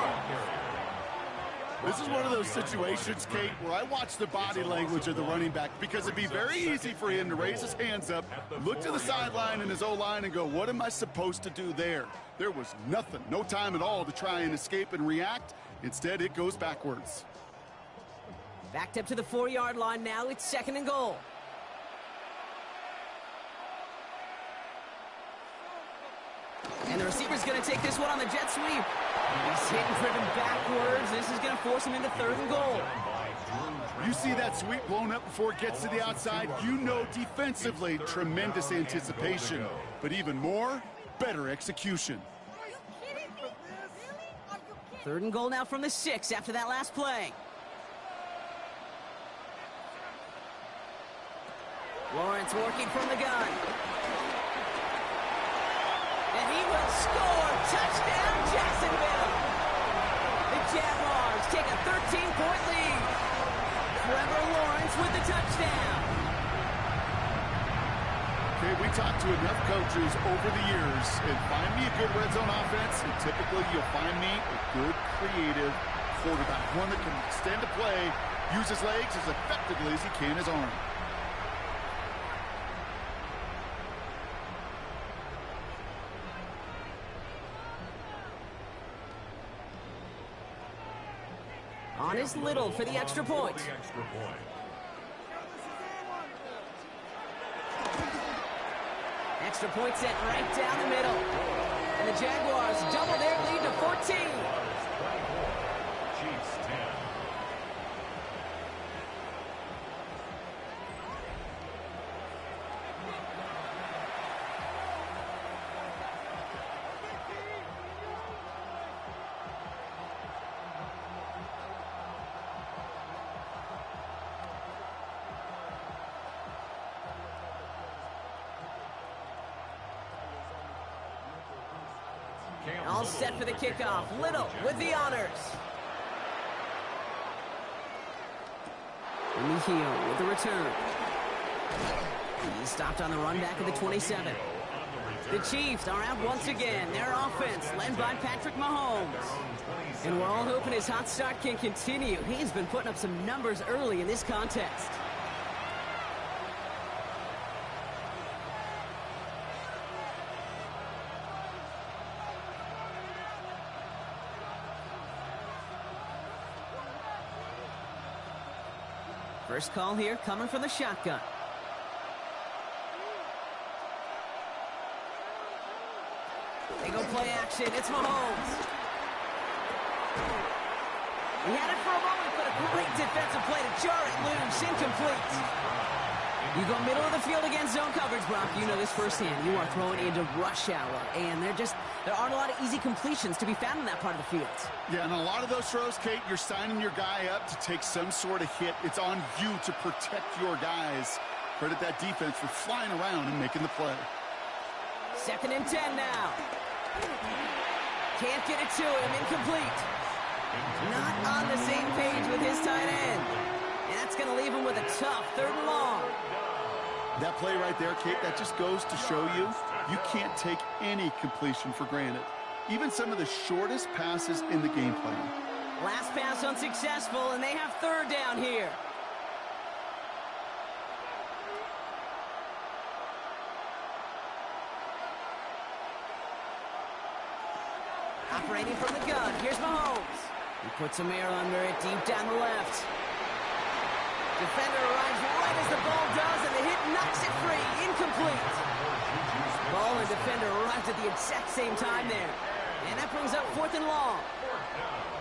S3: This is one of those situations, Kate, where I watch the body language of the running back, because it'd be very easy for him to raise his hands up, look to the sideline and his O-line and go, what am I supposed to do there? There was nothing, no time at all to try and escape and react. Instead, it goes backwards.
S2: Backed up to the 4-yard line now. It's 2nd and goal. And the receiver's going to take this one on the jet sweep. He's hit and driven backwards. This is going to force him into 3rd and goal.
S3: You see that sweep blown up before it gets to the outside. You know defensively, tremendous anticipation. But even more, better execution.
S2: 3rd and goal now from the 6 after that last play. Lawrence working from the gun. And he will score. Touchdown, Jacksonville. The Jaguars take a 13-point lead. Trevor Lawrence with the touchdown.
S3: Okay, we talked to enough coaches over the years, and find me a good red zone offense, and typically you'll find me a good creative quarterback, one that can extend a play, use his legs as effectively as he can his arm.
S2: On is Little for the extra point. Extra point set right down the middle. And the Jaguars double their lead to 14.
S1: Chiefs 10.
S2: All set for the kickoff. Little with the honors. Mejia with the return. He's stopped on the run back at the 27. The Chiefs are out once again. Their offense led by Patrick Mahomes. And we're all hoping his hot start can continue. He's been putting up some numbers early in this contest. First call here coming from the shotgun. They go play action. It's Mahomes. He had it for a moment, but a great defensive play to jar it loose. Incomplete. You go middle of the field against zone coverage, Brock. You know this firsthand. You are throwing into rush hour, and there aren't a lot of easy completions to be found in that part of the field.
S3: Yeah, and a lot of those throws, Kate, you're signing your guy up to take some sort of hit. It's on you to protect your guys. Credit that defense for flying around and making the play.
S2: 2nd and 10 now. Can't get it to him. Incomplete. Not on the same page with his tight end. And that's going to leave him with a tough 3rd and long.
S3: That play right there, Kate, that just goes to show you can't take any completion for granted. Even some of the shortest passes in the game plan.
S2: Last pass unsuccessful, and they have 3rd down here. Operating from the gun, here's Mahomes. He puts some air under it, deep down the left. Defender arrives right as the ball does, and the hit knocks it free. Incomplete. Ball and defender arrived at the exact same time there. And that brings up 4th and long.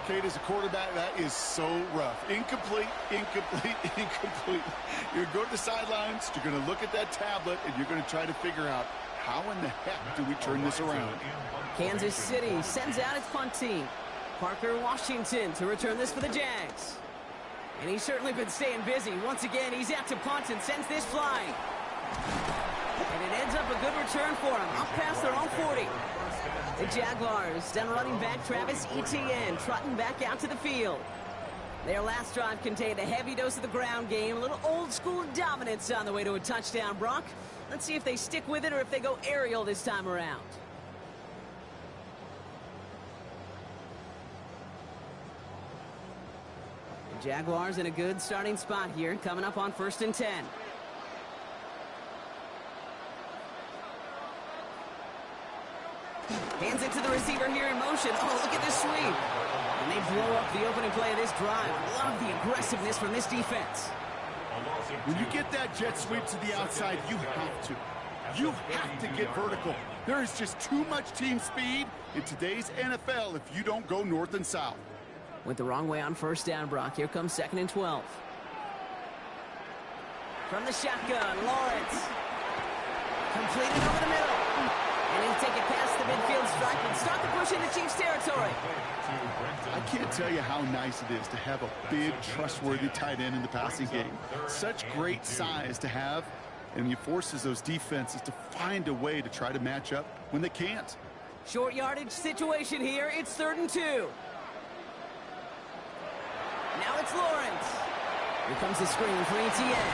S3: Kate, as a quarterback, that is so rough. Incomplete, incomplete, incomplete. You're going to go to the sidelines, you're going to look at that tablet, and you're going to try to figure out how in the heck do we turn this around.
S2: Kansas City sends out its punt team. Parker Washington to return this for the Jags. And he's certainly been staying busy. Once again, he's out to punt and sends this flying. And it ends up a good return for him. Up past their own 40. The Jaguars, down running back Travis Etienne, trotting back out to the field. Their last drive contained a heavy dose of the ground game, a little old-school dominance on the way to a touchdown, Brock. Let's see if they stick with it or if they go aerial this time around. The Jaguars in a good starting spot here, coming up on 1st and 10. Hands it to the receiver here in motion. Oh, look at this sweep. And they blow up the opening play of this drive. Love the aggressiveness from this defense.
S3: When you get that jet sweep to the outside, you have to. You have to get vertical. There is just too much team speed in today's NFL if you don't go north and south.
S2: Went the wrong way on 1st down, Brock. Here comes 2nd and 12. From the shotgun, Lawrence. Completed over the middle. And he'll take it past the midfield stripe and start the push into Chiefs territory.
S3: I can't tell you how nice it is to have a big, trustworthy tight end in the passing game. Such great size to have, and he forces those defenses to find a way to try to match up when they can't.
S2: Short yardage situation here. It's 3rd and 2. Now it's Lawrence. Here comes the screen for Etienne.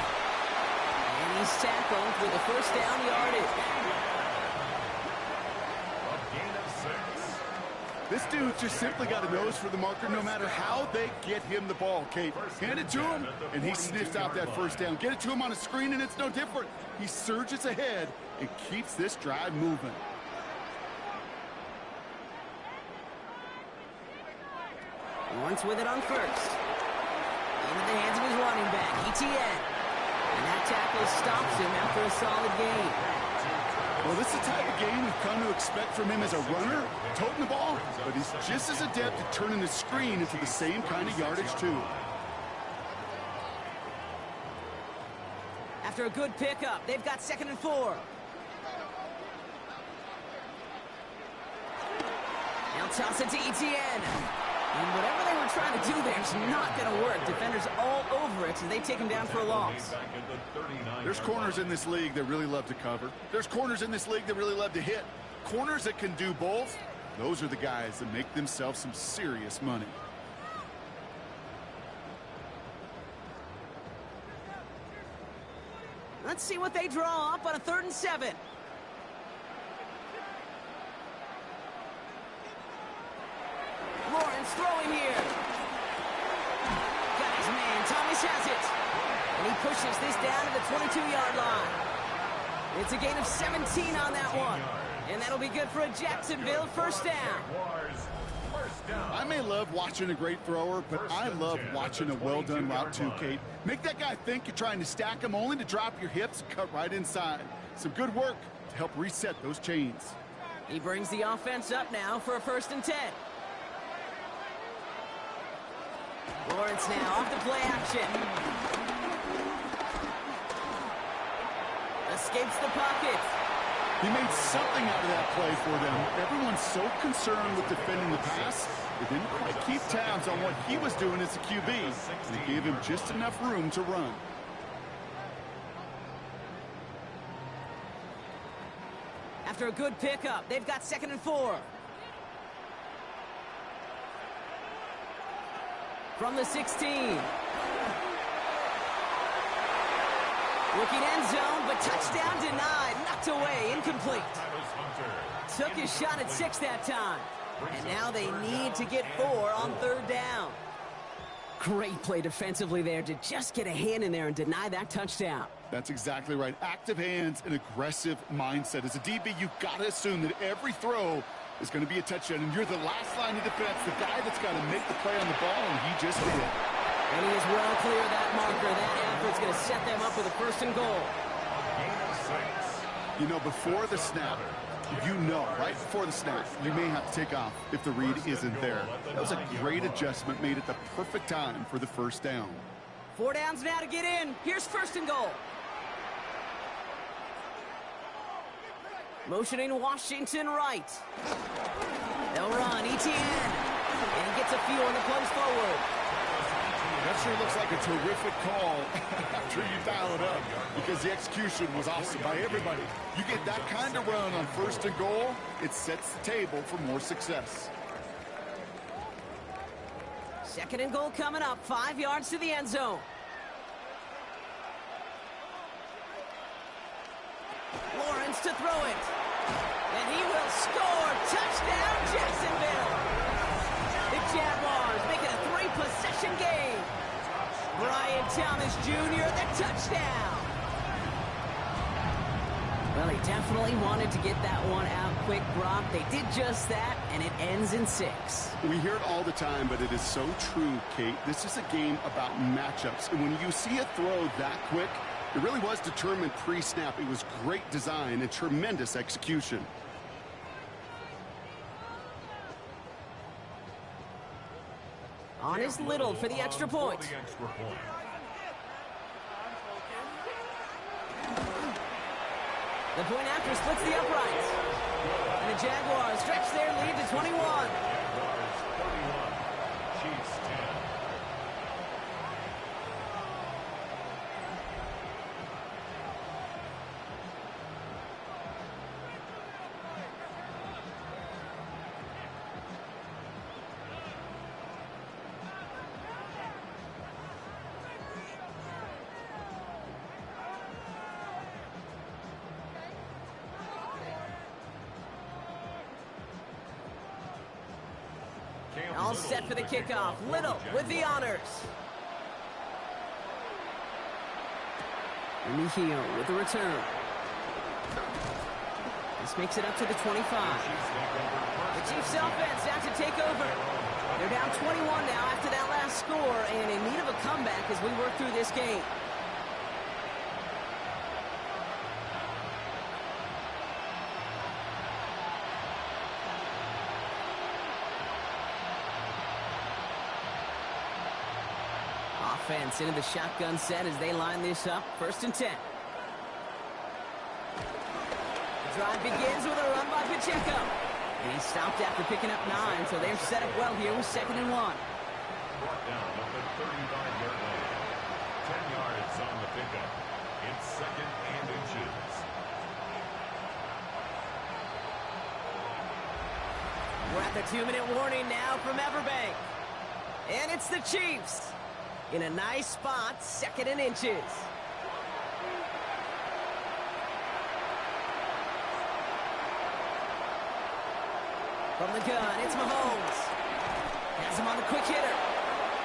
S2: And he's tackled with a 1st down yardage.
S3: This dude just simply got a nose for the marker no matter how they get him the ball, Kate. Hand it to him, and he sniffs out that 1st down. Get it to him on a screen, and it's no different. He surges ahead and keeps this drive moving.
S2: Lawrence with it on 1st. Into the hands of his running back, Etienne. And that tackle stops him after a solid gain.
S3: Well, this is the type of game we've come to expect from him as a runner, toting the ball, but he's just as adept at turning the screen into the same kind of yardage, too.
S2: After a good pickup, they've got 2nd and 4. Now toss it to Etienne. And whatever they were trying to do there is not going to work. Defenders all over it as they take him down for a loss.
S3: There's corners in this league that really love to cover. There's corners in this league that really love to hit. Corners that can do both, those are the guys that make themselves some serious money.
S2: Let's see what they draw up on a 3rd and 7. Lawrence throwing here. Got his man. Thomas has it. And he pushes this down to the 22-yard line. It's a gain of 17 on that one. And that'll be good for a Jacksonville 1st down.
S3: I may love watching a great thrower, but I love watching a well-done route too, Kate. Make that guy think you're trying to stack him only to drop your hips and cut right inside. Some good work to help reset those chains.
S2: He brings the offense up now for a 1st and 10. Lawrence now off the play action. escapes the pocket.
S3: He made something out of that play for them. Everyone's so concerned with defending the pass, they didn't quite keep tabs on what he was doing as a QB, and it gave him just enough room to run.
S2: After a good pickup, they've got 2nd and 4. From the 16. Looking end zone, but touchdown denied. Knocked away, incomplete. Took his shot at 6 that time. And now they need to get 4 on 3rd down. Great play defensively there to just get a hand in there and deny that touchdown.
S3: That's exactly right. Active hands and aggressive mindset. As a DB, you've got to assume that every throw is going to be a touchdown, and you're the last line of defense, the guy that's got to make the play on the ball, and he just did.
S2: And he is well clear of that marker. That effort's going to set them up with a 1st and goal.
S3: You know, before the snap, you know, right before the snap, you may have to take off if the read isn't there. That was a great adjustment, made at the perfect time for the 1st down.
S2: 4 downs now to get in. Here's 1st and goal. Motioning Washington right. They'll run ETN. And he gets a few on the plays forward.
S3: That sure looks like a terrific call after you dial it up, because the execution was awesome by everybody. You get that kind of run on 1st and goal, it sets the table for more success.
S2: 2nd and goal coming up, 5 yards to the end zone. Lawrence to throw it. And he will score. Touchdown, Jacksonville. The Jaguars make it a 3-possession game. Brian Thomas Jr., the touchdown. Well, he definitely wanted to get that one out quick, Brock. They did just that, and it ends in 6.
S3: We hear it all the time, but it is so true, Kate. This is a game about matchups. And when you see a throw that quick, it really was determined pre-snap. It was great design and tremendous execution.
S2: On is Little for the extra point. The point after splits the uprights. And the Jaguars stretch their lead to 21.
S1: Jaguars 31, Chiefs 10.
S2: All set for the kickoff. Little with the honors. Mejio with the return. This makes it up to the 25. The Chiefs offense out to take over. They're down 21 now after that last score, and in need of a comeback as we work through this game. Offense into the shotgun set as they line this up. 1st and 10. The drive begins with a run by Pacheco. And he stopped after picking up 9, so they're set up well here with 2nd and 1.
S1: Brought down at the 35-yard line. 10 yards on the pickup. It's 2nd and inches.
S2: We're at the 2-minute warning now from Everbank. And it's the Chiefs. In a nice spot, 2nd and inches. From the gun, it's Mahomes. Has him on the quick hitter.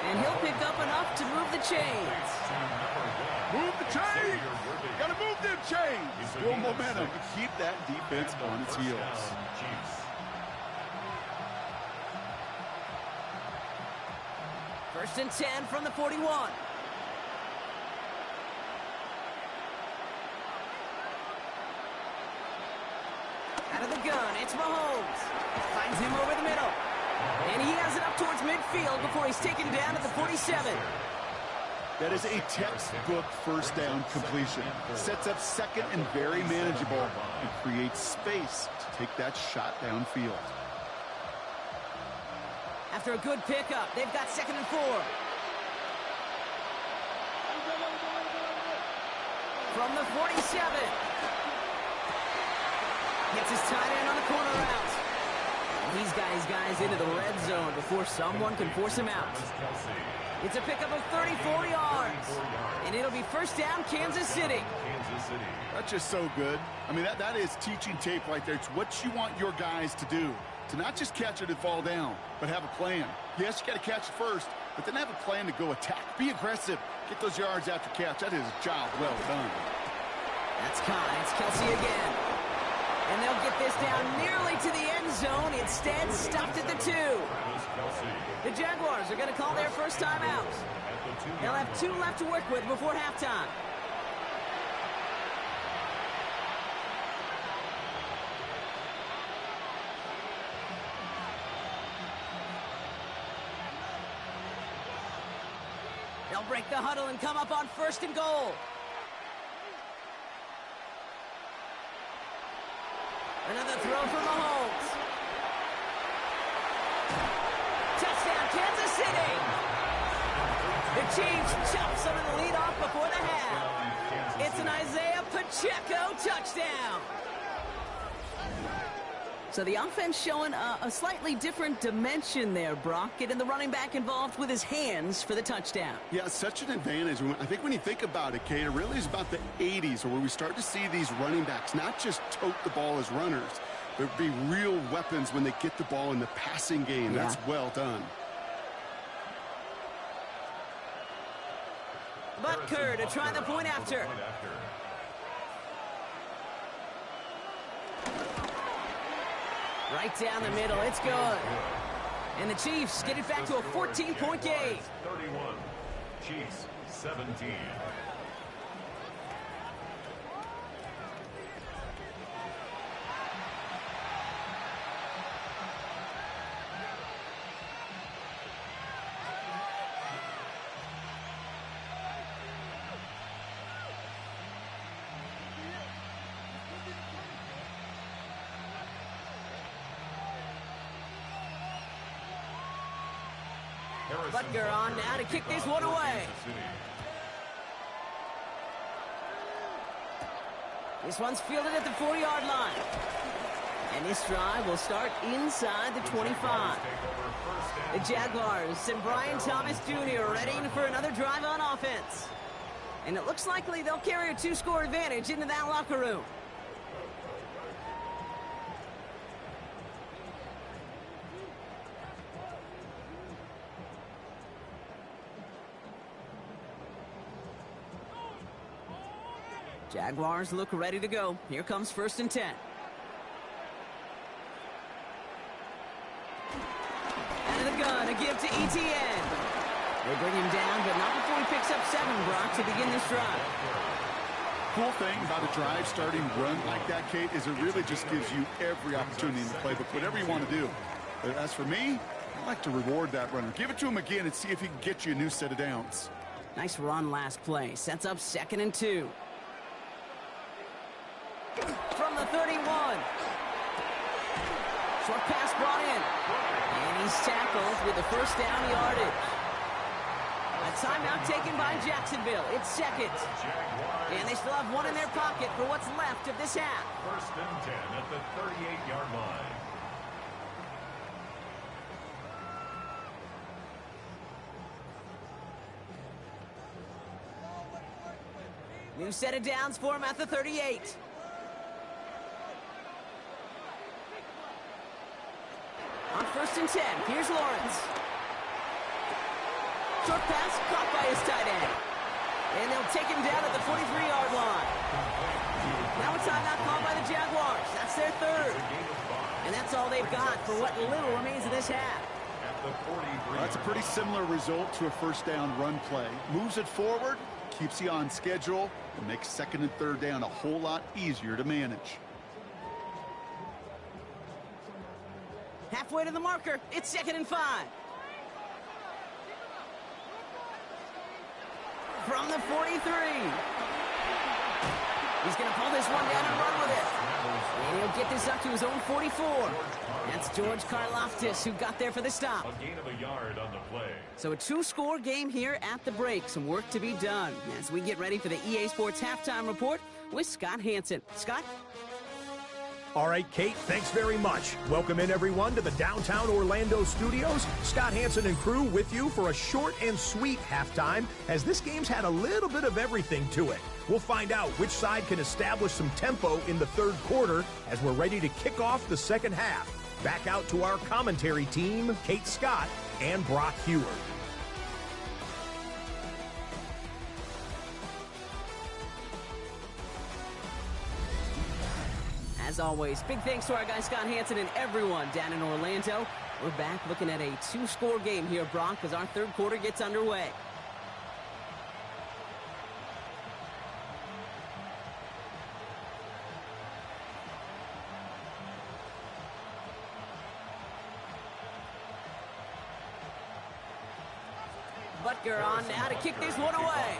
S2: And he'll pick up enough to move the chains.
S3: Move the chains! Gotta move them chains! Build momentum. Keep that defense on its heels.
S1: Chiefs.
S2: 1st and 10 from the 41. Out of the gun, it's Mahomes. Finds him over the middle. And he has it up towards midfield before he's taken down at the 47.
S3: That is a textbook first down completion. Sets up second and very manageable and creates space to take that shot downfield.
S2: After a good pickup, they've got 2nd and 4. From the 47. Gets his tight end on the corner route. And he's got his guys into the red zone before someone can force him out. It's a pickup of 34 yards. And it'll be first down, Kansas City.
S3: That's just so good. I mean, that is teaching tape right there. It's what you want your guys to do. To not just catch it and fall down, but have a plan. Yes, you got to catch it first, but then have a plan to go attack. Be aggressive. Get those yards after catch. That is a job well done.
S2: That's Khan. It's Kelsey again. And they'll get this down nearly to the end zone. Instead, stopped at the 2. The Jaguars are going to call their first time out. They'll have 2 left to work with before halftime. They'll break the huddle and come up on 1st and goal. Another throw from Mahomes. Touchdown, Kansas City. The Chiefs chop some of the lead off before the half. It's an Isaiah Pacheco touchdown. So the offense showing a slightly different dimension there, Brock. Getting the running back involved with his hands for the touchdown.
S3: Yeah, such an advantage. I think when you think about it, Kate, it really is about the 80s where we start to see these running backs not just tote the ball as runners, but be real weapons when they get the ball in the passing game. Yeah. That's well done.
S2: Butker to try the point after. Right down the middle, it's good. And the Chiefs get it back to a 14-point game.
S1: 31, Chiefs 17.
S2: Butker on now to kick this one away. This one's fielded at the 40-yard line. And this drive will start inside the 25. The Jaguars and Brian Thomas Jr. ready for another drive on offense. And it looks likely they'll carry a 2-score advantage into that locker room. Jaguars look ready to go. Here comes 1st and 10. Out of the gun, a give to ETN. They bring him down, but not before he picks up 7, Brock, to begin this drive.
S3: Cool thing about a drive starting run like that, Kate, is it really just gives you every opportunity in the playbook, whatever you want to do. But as for me, I like to reward that runner. Give it to him again and see if he can get you a new set of downs.
S2: Nice run last play. Sets up 2nd and 2. From the 31. Short pass brought in. And he's tackled with the first down yardage. A timeout taken by Jacksonville. It's 2nd. And they still have 1 in their pocket for what's left of this half.
S1: 1st and 10 at the 38-yard line.
S2: New set of downs for him at the 38. On 1st and 10, here's Lawrence. Short pass caught by his tight end. And they'll take him down at the 43-yard line. Now a timeout called by the Jaguars. That's their 3rd. And that's all they've got for what little remains of this half.
S3: That's a pretty similar result to a first down run play. Moves it forward, keeps you on schedule, and makes 2nd and 3rd down a whole lot easier to manage.
S2: Halfway to the marker, it's 2nd and 5. from the 43. He's going to pull this one down and run with it. And he'll get this up to his own 44. That's George Karlaftis who got there for the stop.
S1: A gain of a yard on the play.
S2: So a two-score game here at the break. Some work to be done as we get ready for the EA Sports Halftime Report with Scott Hanson. Scott?
S4: All right, Kate, thanks very much. Welcome in, everyone, to the downtown Orlando studios. Scott Hanson and crew with you for a short and sweet halftime, as this game's had a little bit of everything to it. We'll find out which side can establish some tempo in the third quarter as we're ready to kick off the second half. Back out to our commentary team, Kate Scott and Brock Heward.
S2: As always, big thanks to our guy Scott Hanson and everyone down in Orlando. We're back looking at a two-score game here, Brock, as our third quarter gets underway. Butker on now to kick this one away.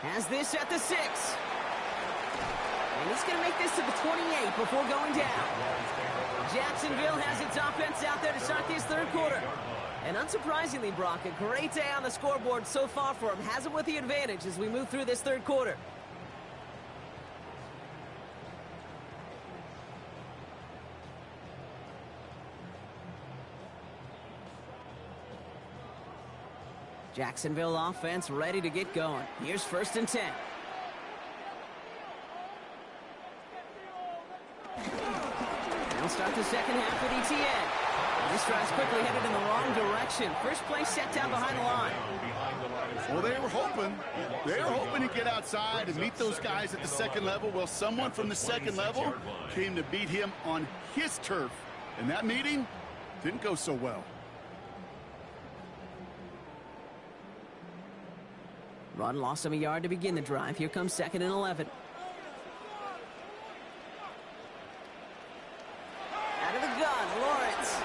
S2: Has this at the 6. And he's going to make this to the 28 before going down. Jacksonville has its offense out there to start this third quarter. And unsurprisingly, Brock, a great day on the scoreboard so far for him. Has it with the advantage as we move through this third quarter. Jacksonville offense ready to get going. Here's 1st and 10. They'll start the second half with ETN. This drive's quickly headed in the wrong direction. First play set down behind the line.
S3: Well, they were hoping to get outside and meet those guys at the second level. Well, someone from the second level came to beat him on his turf. And that meeting didn't go so well.
S2: Run lost him a yard to begin the drive. Here comes 2nd and 11. Out of the gun, Lawrence.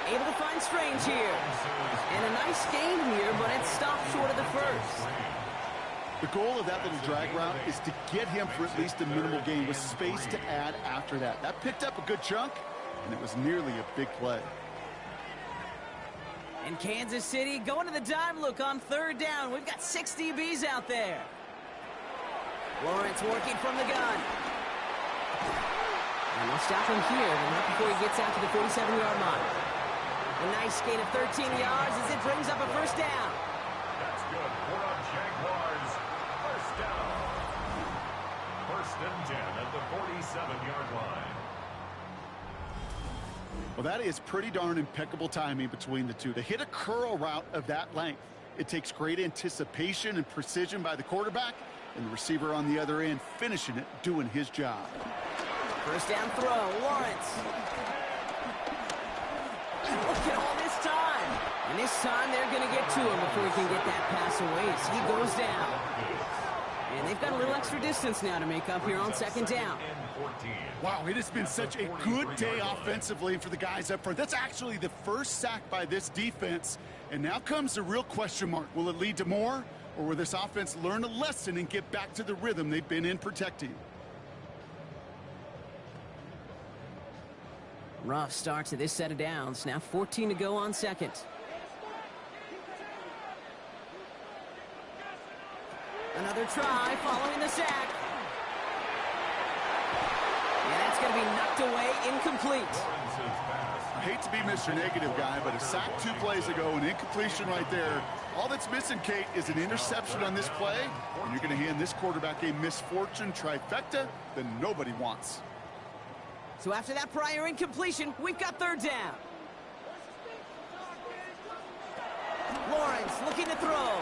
S2: Able to find Strange here. And a nice gain here, but it stopped short of the first.
S3: The goal of that little drag route is to get him for at least a minimal gain with space to add after that. That picked up a good chunk, and it was nearly a big play.
S2: And Kansas City going to the dime look on 3rd down. We've got 6 DBs out there. Lawrence working from the gun. And we'll stop him here, but not before he gets out to the 47-yard line. A nice gain of 13 yards as it brings up a 1st down.
S1: That's good for the Jaguars. 1st down. 1st and 10 at the 47-yard line.
S3: Well, that is pretty darn impeccable timing between the two. To hit a curl route of that length, it takes great anticipation and precision by the quarterback, and the receiver on the other end finishing it, doing his job.
S2: 1st down throw, Lawrence. Look at all this time. And this time they're going to get to him before he can get that pass away as he goes down. And they've got a little extra distance now to make up here on 2nd down.
S3: Wow, it has been such a good day offensively for the guys up front. That's actually the first sack by this defense. And now comes the real question mark. Will it lead to more? Or will this offense learn a lesson and get back to the rhythm they've been in protecting?
S2: Rough start to this set of downs. Now 14 to go on 2nd. Another try following the sack. And that's going to be knocked away, incomplete.
S3: I hate to be Mr. Negative guy, but a sack 2 plays ago, an incompletion right there. All that's missing, Kate, is an interception on this play. And you're going to hand this quarterback a misfortune trifecta that nobody wants.
S2: So after that prior incompletion, we've got 3rd down. Lawrence looking to throw.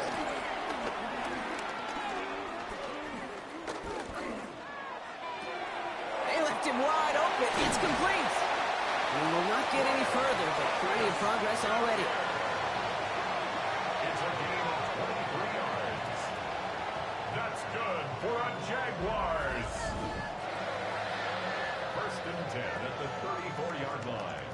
S2: They left him wide open. It's complete. And will not get any further, but plenty of progress already.
S1: It's a gain of 23 yards. That's good for a Jaguars. 1st and 10 at the 34-yard line.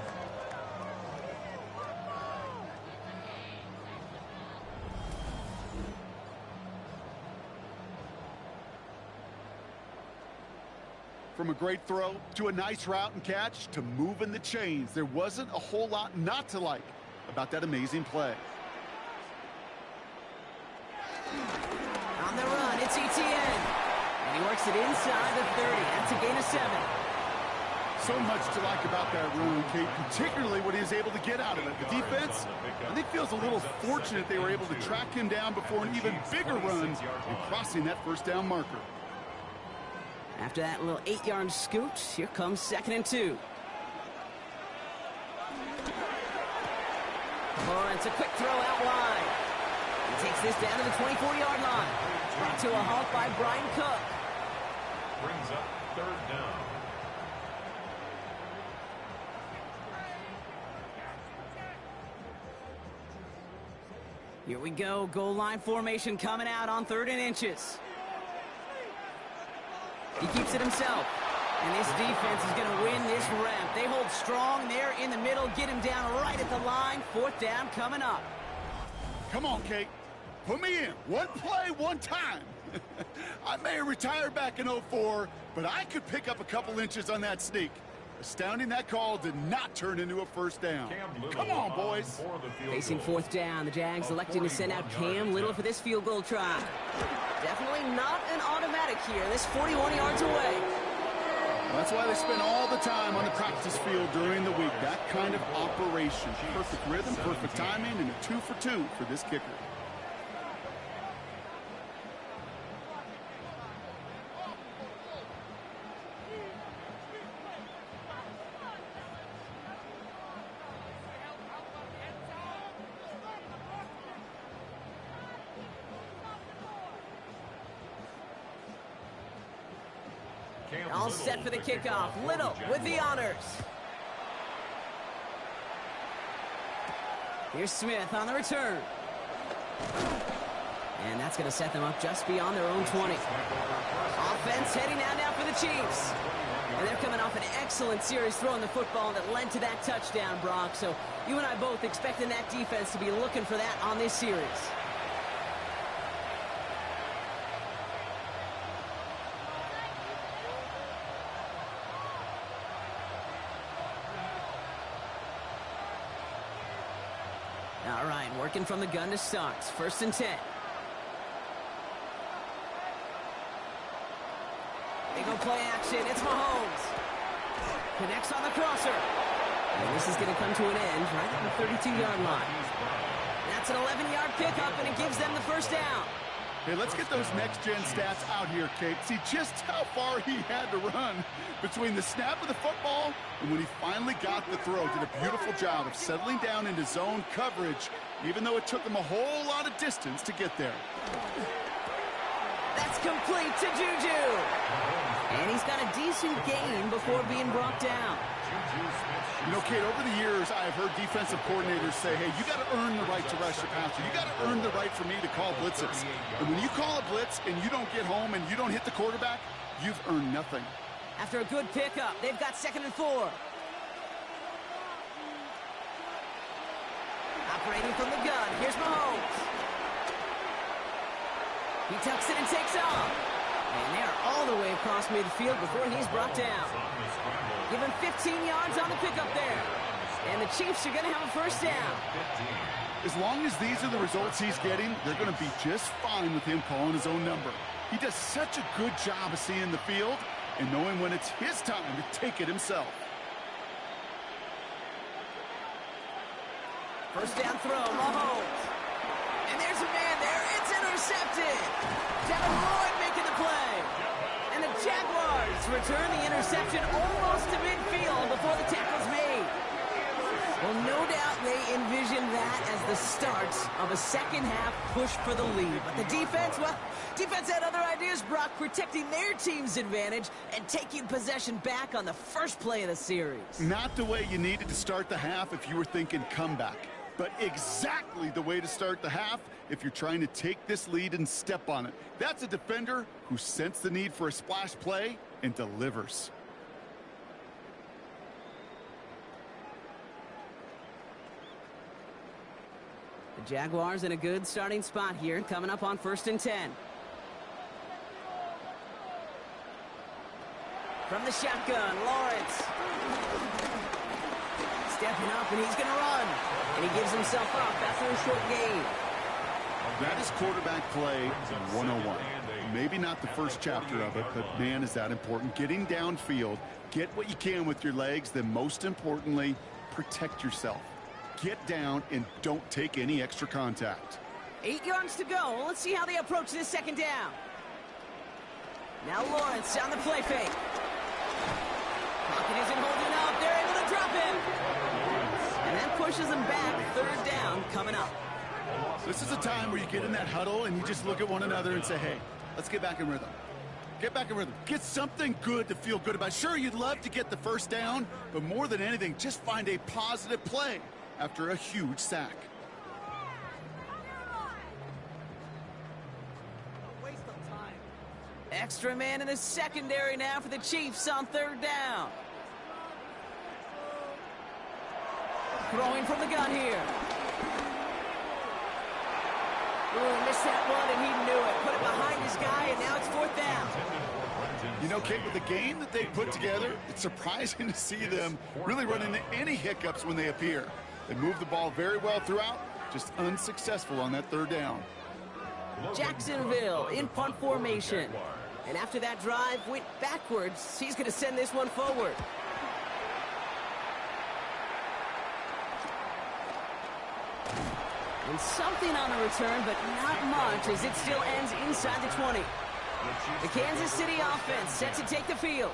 S3: From a great throw to a nice route and catch to moving the chains, there wasn't a whole lot not to like about that amazing play.
S2: On the run, it's ETN. And he works it inside the 30. That's a gain of 7.
S3: So much to like about that run, Kate, particularly what he was able to get out of it. The defense, I think, feels a little fortunate they were able to track him down before an even bigger run and crossing that first down marker.
S2: After that little 8-yard scoot, here comes 2nd and 2. Oh, it's a quick throw out wide. He takes this down to the 24-yard line. Brought to a halt by Brian Cook.
S1: Brings up 3rd down.
S2: Here we go. Goal line formation coming out on 3rd and inches. He keeps it himself. And this defense is going to win this ramp. They hold strong there in the middle. Get him down right at the line. 4th down coming up.
S3: Come on, Kate. Put me in. One play, one time. I may have retired back in 04, but I could pick up a couple inches on that sneak. Astounding that call did not turn into a first down. Come on, boys.
S2: Facing 4th down, the Jags electing to send out Cam Little for this field goal try. Definitely not an automatic here. This 41 yards away.
S3: That's why they spend all the time on the practice field during the week. That kind of operation. Perfect rhythm, perfect timing, and a 2 for 2 for this kicker.
S2: All set for the kickoff. Little with the honors. Here's Smith on the return. And that's going to set them up just beyond their own 20. Offense heading out now for the Chiefs. And they're coming off an excellent series throwing the football that led to that touchdown, Brock. So you and I both expecting that defense to be looking for that on this series. All right, working from the gun to start. 1st and 10. They go play action. It's Mahomes. Connects on the crosser. And this is going to come to an end right at the 32-yard line. That's an 11-yard pickup, and it gives them the first down.
S3: Hey, let's get those next-gen stats out here, Kate. See just how far he had to run between the snap of the football and when he finally got the throw. Did a beautiful job of settling down into zone coverage, even though it took him a whole lot of distance to get there.
S2: That's complete to Juju. And he's got a decent gain before being brought down.
S3: You know, Kate, over the years, I've heard defensive coordinators say, hey, you got to earn the right to rush your passer. You got to earn the right for me to call blitzes. And when you call a blitz and you don't get home and you don't hit the quarterback, you've earned nothing.
S2: After a good pickup, they've got 2nd and 4. Operating from the gun, here's Mahomes. He tucks it and takes off. And they are all the way across midfield before he's brought down. Give him 15 yards on the pickup there. And the Chiefs are going to have a first down.
S3: As long as these are the results he's getting, they're going to be just fine with him calling his own number. He does such a good job of seeing the field and knowing when it's his time to take it himself.
S2: First down throw, Mahomes. And there's a man there. It's intercepted. Devin Lloyd making the play. And the Jaguars return the interception almost to midfield before the tackle's made. Well, no doubt they envisioned that as the start of a second-half push for the lead. But the defense, well, defense had other ideas, Brock, protecting their team's advantage and taking possession back on the first play of the series.
S3: Not the way you needed to start the half if you were thinking comeback, but exactly the way to start the half if you're trying to take this lead and step on it. That's a defender who sensed the need for a splash play and delivers.
S2: The Jaguars in a good starting spot here, coming up on 1st and 10. From the shotgun, Lawrence. Stepping up, and he's going to run. And he gives himself up after a short gain.
S3: That is quarterback play 101. Maybe not the first chapter of it, but man, is that important. Getting downfield, get what you can with your legs, then most importantly, protect yourself. Get down and don't take any extra contact.
S2: 8 yards to go. Let's see how they approach this second down. Now Lawrence on the play fake. Pocket isn't holding up. They're able to drop him. And that pushes them back. Third down coming up.
S3: This is a time where you get in that huddle and you just look at one another and say, hey, let's get back in rhythm. Get back in rhythm. Get something good to feel good about. Sure, you'd love to get the first down, but more than anything, just find a positive play after a huge sack.
S2: Extra man in the secondary now for the Chiefs on third down. Throwing from the gun here. Ooh, missed that one, and he knew it. Put it behind his guy, and now it's fourth down.
S3: You know, Kate, with the game that they put together, it's surprising to see them really run into any hiccups when they appear. They move the ball very well throughout, just unsuccessful on that third down.
S2: Jacksonville in punt formation. And after that drive went backwards, he's going to send this one forward. And something on the return, but not much, as it still ends inside the 20. The Kansas City offense set to take the field.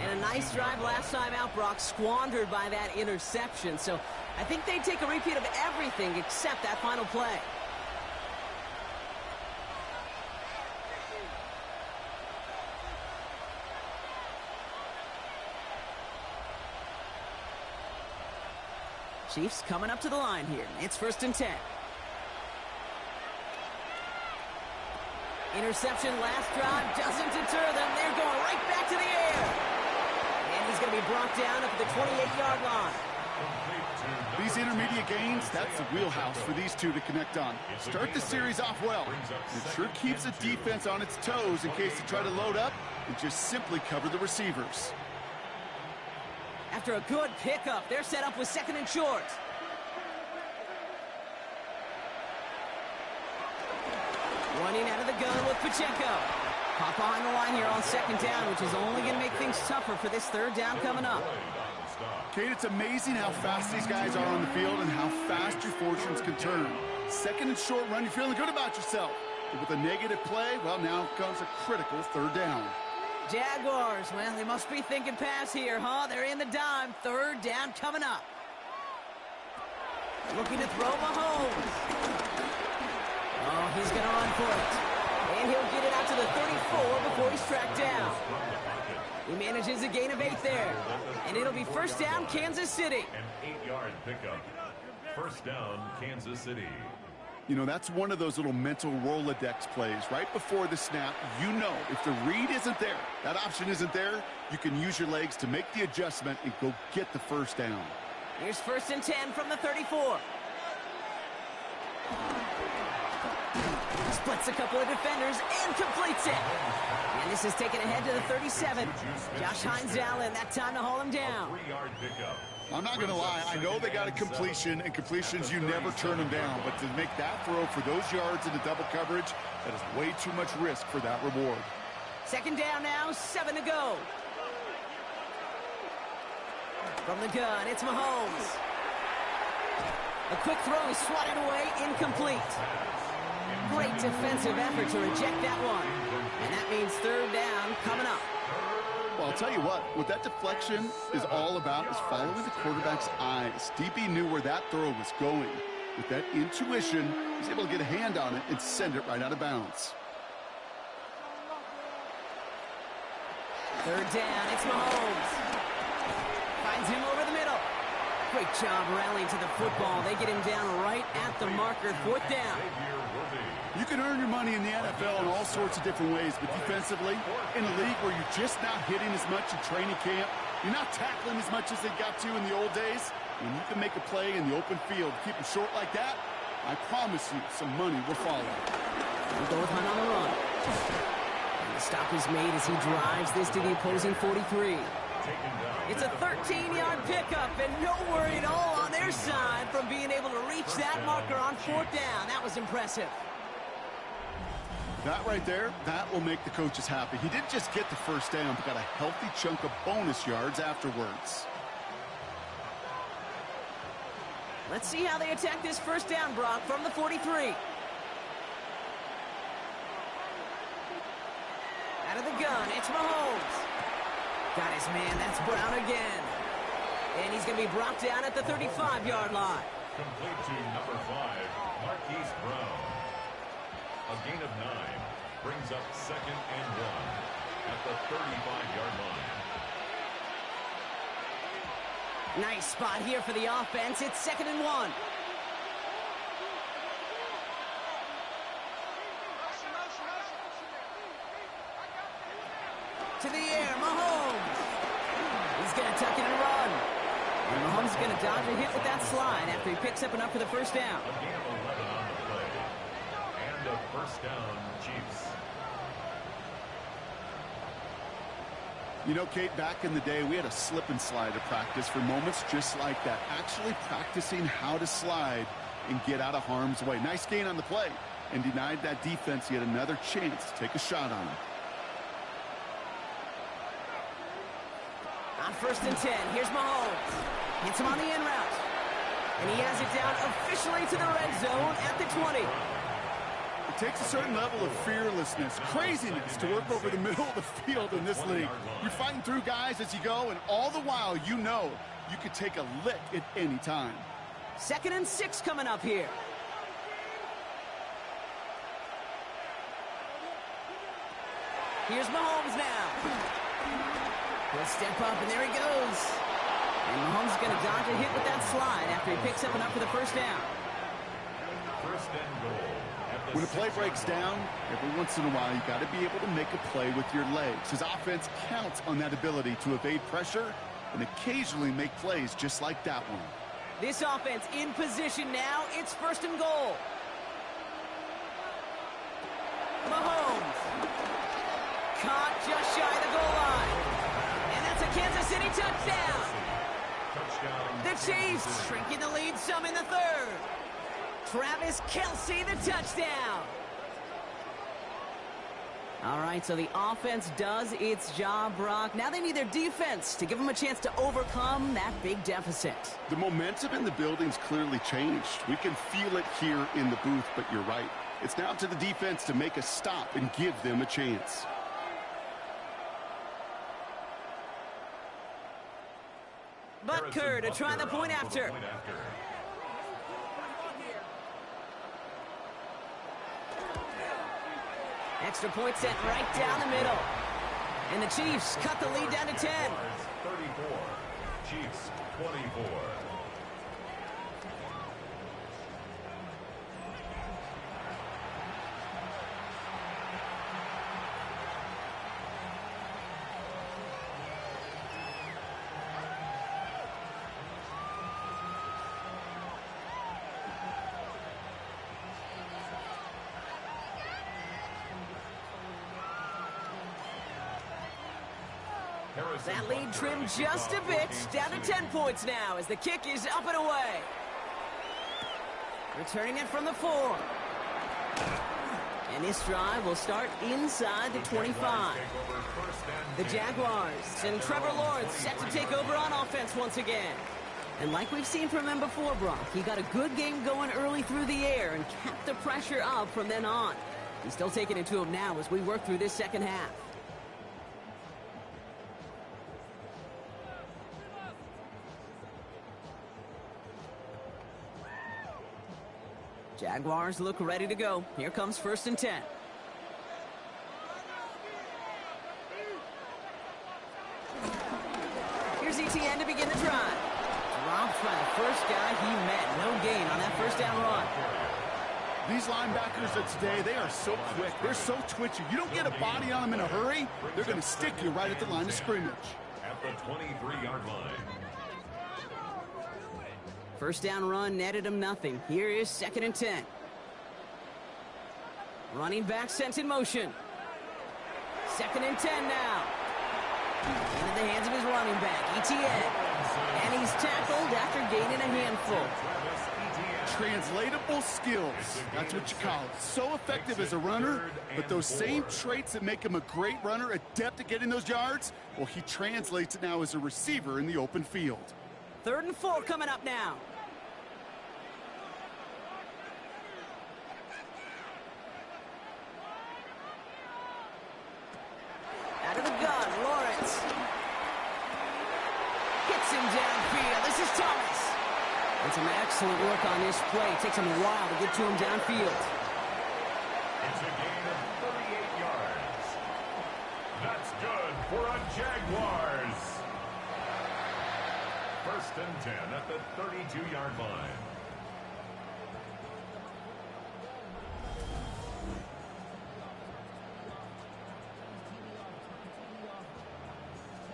S2: And a nice drive last time out, Brock, squandered by that interception. So I think they take a repeat of everything except that final play. Chiefs coming up to the line here. It's 1st and 10. Interception last drive doesn't deter them. They're going right back to the air. And he's going to be brought down up at the 28-yard line.
S3: These intermediate gains, that's the wheelhouse for these two to connect on. Start the series off well. It sure keeps the defense on its toes in case they try to load up and just simply cover the receivers.
S2: After a good pickup, they're set up with 2nd and short. Running out of the gun with Pacheco. Pop behind the line here on 2nd down, which is only going to make things tougher for this 3rd down coming up.
S3: Kate, it's amazing how fast these guys are on the field and how fast your fortunes can turn. 2nd and short run, you're feeling good about yourself. But with a negative play, well, now comes a critical 3rd down.
S2: Jaguars, well, they must be thinking pass here, huh? They're in the dime. 3rd down coming up. Looking to throw Mahomes. Oh, he's going to run for it. And he'll get it out to the 34 before he's tracked down. He manages a gain of 8 there. And it'll be 1st down, Kansas City.
S1: An 8-yard pickup. 1st down, Kansas City.
S3: You know, that's one of those little mental Rolodex plays. Right before the snap, you know if the read isn't there, that option isn't there, you can use your legs to make the adjustment and go get the 1st down.
S2: Here's 1st and 10 from the 34. Splits a couple of defenders and completes it. And this is taken ahead to the 37. Josh Hines-Allen, that time to haul him down.
S1: 3-yard pickup.
S3: I'm not going to lie, I know they got a completion, and completions, you never turn them down. But to make that throw for those yards into double coverage, that is way too much risk for that reward.
S2: 2nd down now, 7 to go. From the gun, it's Mahomes. A quick throw is swatted away, incomplete. Great defensive effort to reject that one. And that means 3rd down coming up.
S3: Well, I'll tell you what that deflection is all about is following the quarterback's eyes. DB knew where that throw was going. With that intuition, he's able to get a hand on it and send it right out of bounds.
S2: 3rd down, it's Mahomes. Finds him over the middle. Great job rallying to the football. They get him down right at the marker. 4th down.
S3: You can earn your money in the NFL in all sorts of different ways, but defensively, in a league where you're just not hitting as much in training camp, you're not tackling as much as they got to in the old days, when you can make a play in the open field, keep them short like that, I promise you some money will follow.
S2: We'll go with Hunt on the run. And the stop is made as he drives this to the opposing 43. It's a 13-yard pickup, and no worry at all on their side from being able to reach that marker on 4th down. That was impressive.
S3: That right there, that will make the coaches happy. He didn't just get the first down, but got a healthy chunk of bonus yards afterwards.
S2: Let's see how they attack this first down, Brock, from the 43. Out of the gun, it's Mahomes. Got his man, that's Brown again. And he's going to be brought down at the 35-yard line.
S1: Complete to number 5, Marquise Brown. A gain of 9 brings up 2nd and 1 at the 35-yard line.
S2: Nice spot here for the offense. It's 2nd and 1. To the air, Mahomes. He's going to tuck it and run. And Mahomes is going to dodge a hit with that slide after he picks up enough for the first down.
S1: A gain of 11 on the play. And a first down, Chiefs.
S3: You know, Kate, back in the day, we had a slip and slide at practice for moments just like that. Actually practicing how to slide and get out of harm's way. Nice gain on the play, and denied that defense yet another chance to take a shot on him.
S2: On 1st and 10, here's Mahomes. Hits him on the in route. And he has it down officially to the red zone at the 20.
S3: It takes a certain level of fearlessness, craziness to work over the middle of the field in this league. You're fighting through guys as you go, and all the while you know you could take a lick at any time.
S2: 2nd and 6 coming up here. Here's Mahomes now. He'll step up, and there he goes. And Mahomes is going to dodge a hit with that slide after he picks up enough for the first down.
S1: First and goal.
S3: When a play breaks down, every once in a while, you got to be able to make a play with your legs. His offense counts on that ability to evade pressure and occasionally make plays just like that one.
S2: This offense in position now. It's 1st and goal. Mahomes. Caught just shy of the goal line. And that's a Kansas City touchdown. The Chiefs shrinking the lead some in the 3rd. Travis Kelce, the touchdown. All right, so the offense does its job, Brock. Now they need their defense to give them a chance to overcome that big deficit.
S3: The momentum in the building's clearly changed. We can feel it here in the booth, but you're right. It's now to the defense to make a stop and give them a chance.
S2: Butker to try the point after. Extra point set right down the middle. And the Chiefs cut the lead down to 10.
S1: 34. Chiefs 24.
S2: That lead trimmed just a bit, down to 10 points now as the kick is up and away. Returning it from the 4. And this drive will start inside the 25. The Jaguars and Trevor Lawrence set to take over on offense once again. And like we've seen from him before, Brock, he got a good game going early through the air and kept the pressure up from then on. He's still taking it to him now as we work through this second half. Jaguars look ready to go. Here comes 1st and 10. Here's ETN to begin the drive. Dropped by the first guy he met. No gain on that first down run.
S3: These linebackers of today, they are so quick. They're so twitchy. You don't get a body on them in a hurry, they're going to stick you right at the line of scrimmage.
S1: At the 23-yard line.
S2: First down run netted him nothing. Here is 2nd and 10. Running back sent in motion. 2nd and 10 now. Into the hands of his running back, Etienne. And he's tackled after gaining a handful.
S3: Translatable skills. That's what you call it. So effective as a runner, but those same traits that make him a great runner, adept at getting those yards, well, he translates it now as a receiver in the open field.
S2: 3rd and 4 coming up now. Out of the gun, Lawrence. Hits him downfield. This is Thomas. And some excellent work on this play. It takes him a while to get to him downfield.
S1: It's a gain of 38 yards. That's good for a Jaguars. 1st and 10 at the 32-yard line.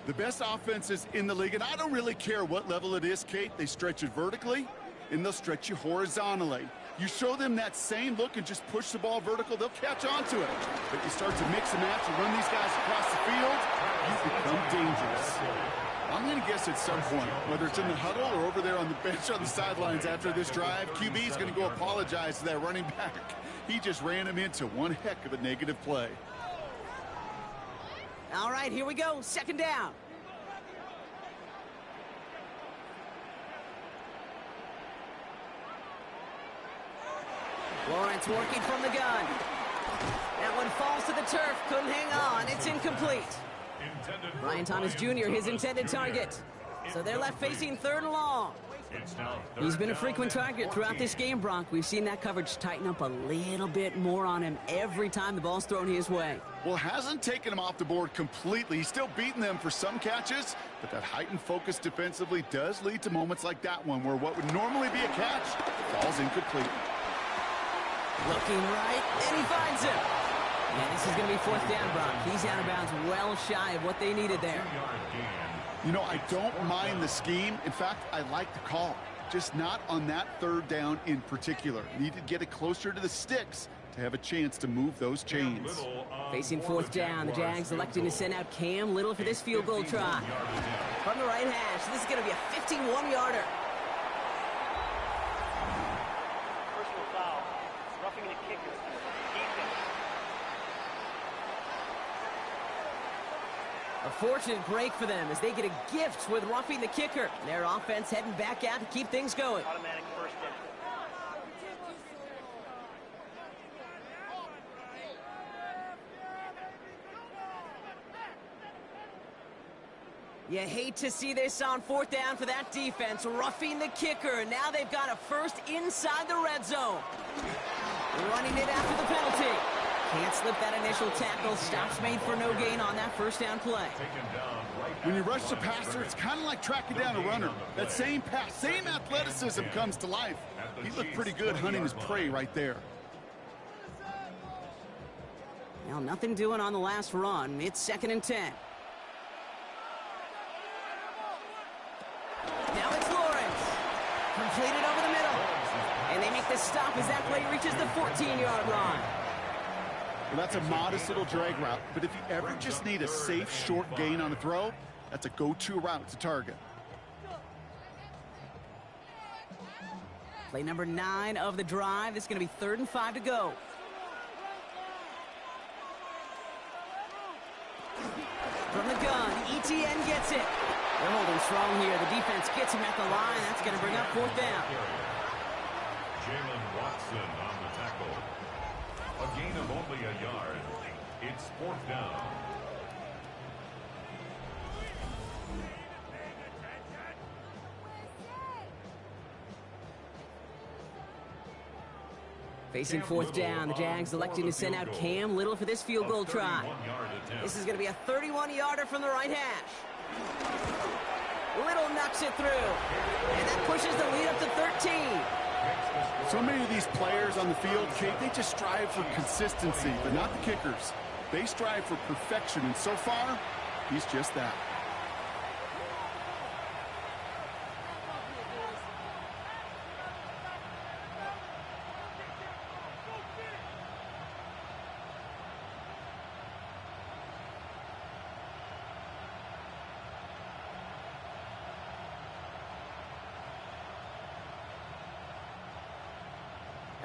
S3: The best offenses in the league, and I don't really care what level it is, Kate, they stretch it vertically, and they'll stretch you horizontally. You show them that same look and just push the ball vertical, they'll catch on to it. But you start to mix and match and run these guys across the field, you become dangerous. I'm going to guess at some point, whether it's in the huddle or over there on the bench on the sidelines after this drive, QB's going to go apologize to that running back. He just ran him into one heck of a negative play.
S2: All right, here we go. 2nd down. Lawrence working from the gun. That one falls to the turf. Couldn't hang on. It's incomplete. Brian Thomas Jr., his intended target. So they're left facing 3rd and long. He's been a frequent target throughout this game, Bronk. We've seen that coverage tighten up a little bit more on him every time the ball's thrown his way.
S3: Well, hasn't taken him off the board completely. He's still beating them for some catches, but that heightened focus defensively does lead to moments like that one where what would normally be a catch falls incomplete.
S2: Looking right, and he finds him. Yeah, this is going to be 4th down, Bronk. He's out of bounds well shy of what they needed there.
S3: You know, I don't mind the scheme. In fact, I like the call. Just not on that 3rd down in particular. Need to get it closer to the sticks to have a chance to move those chains.
S2: Facing 4th down, the Jags electing to send out Cam Little for this field goal try. From the right hash, this is going to be a 51-yarder.
S5: Personal foul. Roughing the kicker. Defense.
S2: A fortunate break for them as they get a gift with roughing the kicker. Their offense heading back out to keep things going.
S5: Automatic 1st down.
S2: You hate to see this on 4th down for that defense, roughing the kicker. Now they've got a first inside the red zone. Running it after the penalty. Can't slip that initial tackle. Stops made for no gain on that 1st down play.
S3: When you rush the passer, it's kind of like tracking down a runner. That same pass, same athleticism comes to life. He looked pretty good hunting his prey right there.
S2: Now nothing doing on the last run. It's 2nd and 10. Now it's Lawrence. Completed over the middle. And they make the stop as that play reaches the 14-yard line.
S3: Well, that's a modest little drag route, but if you ever just need a safe, short gain on a throw, that's a go-to route to target.
S2: Play number 9 of the drive. This is going to be 3rd and 5 to go. From the gun, Etienne gets it. They're holding strong here. The defense gets him at the line. That's going to bring up 4th down.
S1: Jalen Watson on the tackle. A gain of only a yard. It's 4th down.
S2: Facing 4th down, the Jags electing to send out Cam Little for this field goal try. This is going to be a 31-yarder from the right hash. Little knocks it through, and that pushes the lead up to 13.
S3: So many of these players on the field, Kate, they just strive for consistency, but not the kickers. They strive for perfection, and so far, he's just that.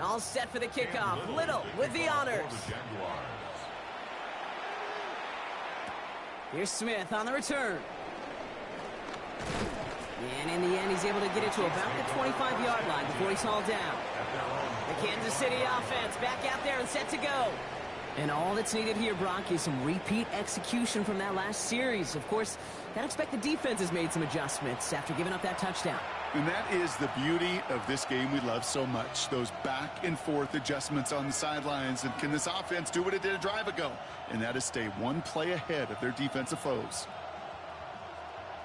S2: All set for the kickoff. Little with the honors. Here's Smith on the return. And in the end, he's able to get it to about the 25-yard line before he's hauled down. The Kansas City offense back out there and set to go. And all that's needed here, Brock, is some repeat execution from that last series. Of course, gotta expect the defense has made some adjustments after giving up that touchdown.
S3: And that is the beauty of this game we love so much. Those back and forth adjustments on the sidelines. And can this offense do what it did a drive ago? And that is stay one play ahead of their defensive foes.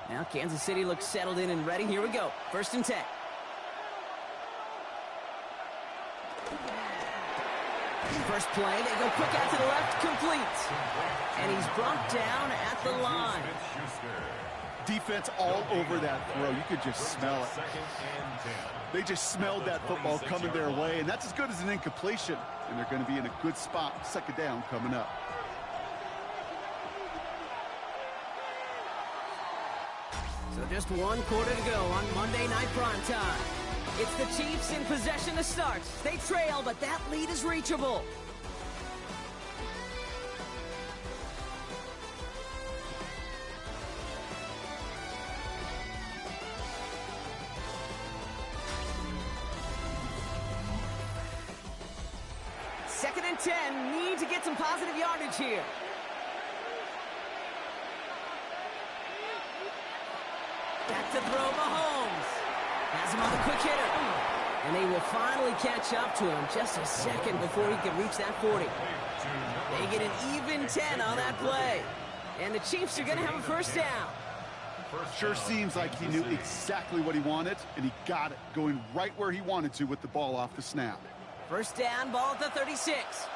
S2: Now Kansas City looks settled in and ready. Here we go. 1st and 10. First play, they go quick out to the left, complete. And he's brought down at the line.
S3: Defense all over that throw. You could just smell it. They just smelled that football coming their way, and that's as good as an incompletion. And they're going to be in a good spot. 2nd down coming up.
S2: So just 1 quarter to go on Monday Night Prime Time. It's the Chiefs in possession to start. They trail, but that lead is reachable. Second and 10, need to get some positive yardage here. Back to throw, Mahomes. Has him on the quick hitter. And they will finally catch up to him just a second before he can reach that 40. They get an even 10 on that play. And the Chiefs are going to have a 1st down.
S3: Sure seems like he knew exactly what he wanted, and he got it, going right where he wanted to with the ball off the snap.
S2: 1st down, ball at the 36.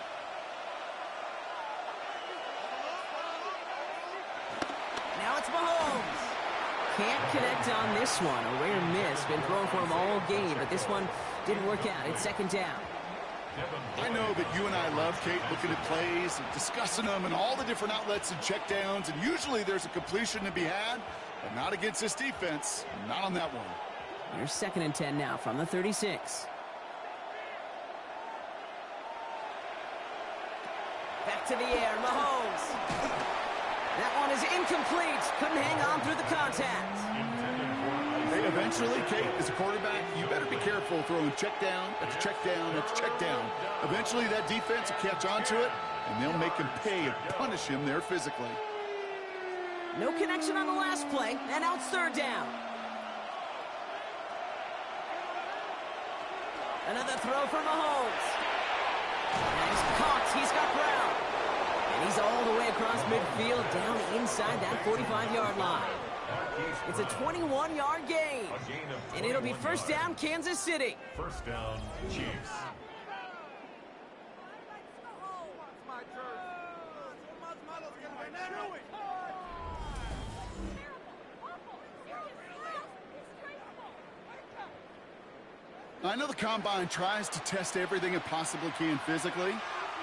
S2: Now it's Mahomes. Can't connect on this one. A rare miss. Been thrown for him all game, but this one didn't work out. It's 2nd down.
S3: I know that you and I love, Kate, looking at plays and discussing them and all the different outlets and checkdowns, and usually there's a completion to be had, but not against this defense. Not on that one.
S2: Here's 2nd and 10 now from the 36. Back to the air, Mahomes. That one is incomplete. Couldn't hang on through the contact.
S3: Hey, eventually, Kate, as a quarterback, you better be careful throwing check down after check down after check down. Eventually, that defense will catch on to it, and they'll make him pay and punish him there physically.
S2: No connection on the last play, and now it's 3rd down. Another throw for Mahomes. And he's caught. He's got Brown. And he's all the way across midfield, down inside that 45-yard line. It's a 21-yard gain. And it'll be 1st down, Kansas City.
S1: 1st down, Chiefs.
S3: I know the Combine tries to test everything it possibly can physically,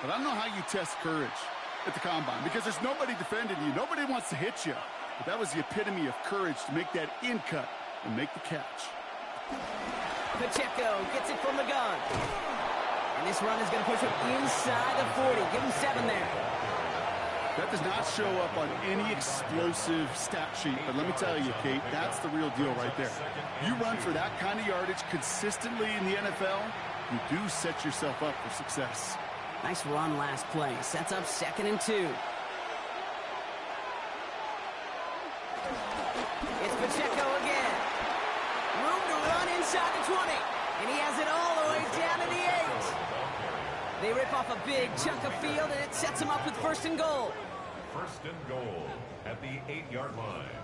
S3: but I don't know how you test courage at the Combine, because there's nobody defending you. Nobody wants to hit you. But that was the epitome of courage to make that in cut and make the catch.
S2: Pacheco gets it from the gun. And this run is going to push him inside the 40. Give him 7 there.
S3: That does not show up on any explosive stat sheet, but let me tell you, Kate, that's the real deal right there. You run for that kind of yardage consistently in the NFL, you do set yourself up for success.
S2: Nice run last play. Sets up 2nd and 2. It's Pacheco again. Room to run inside the 20. And he has it all the way down to the 8. They rip off a big chunk of field, and it sets him up with 1st and goal.
S1: 1st and goal at the 8-yard line.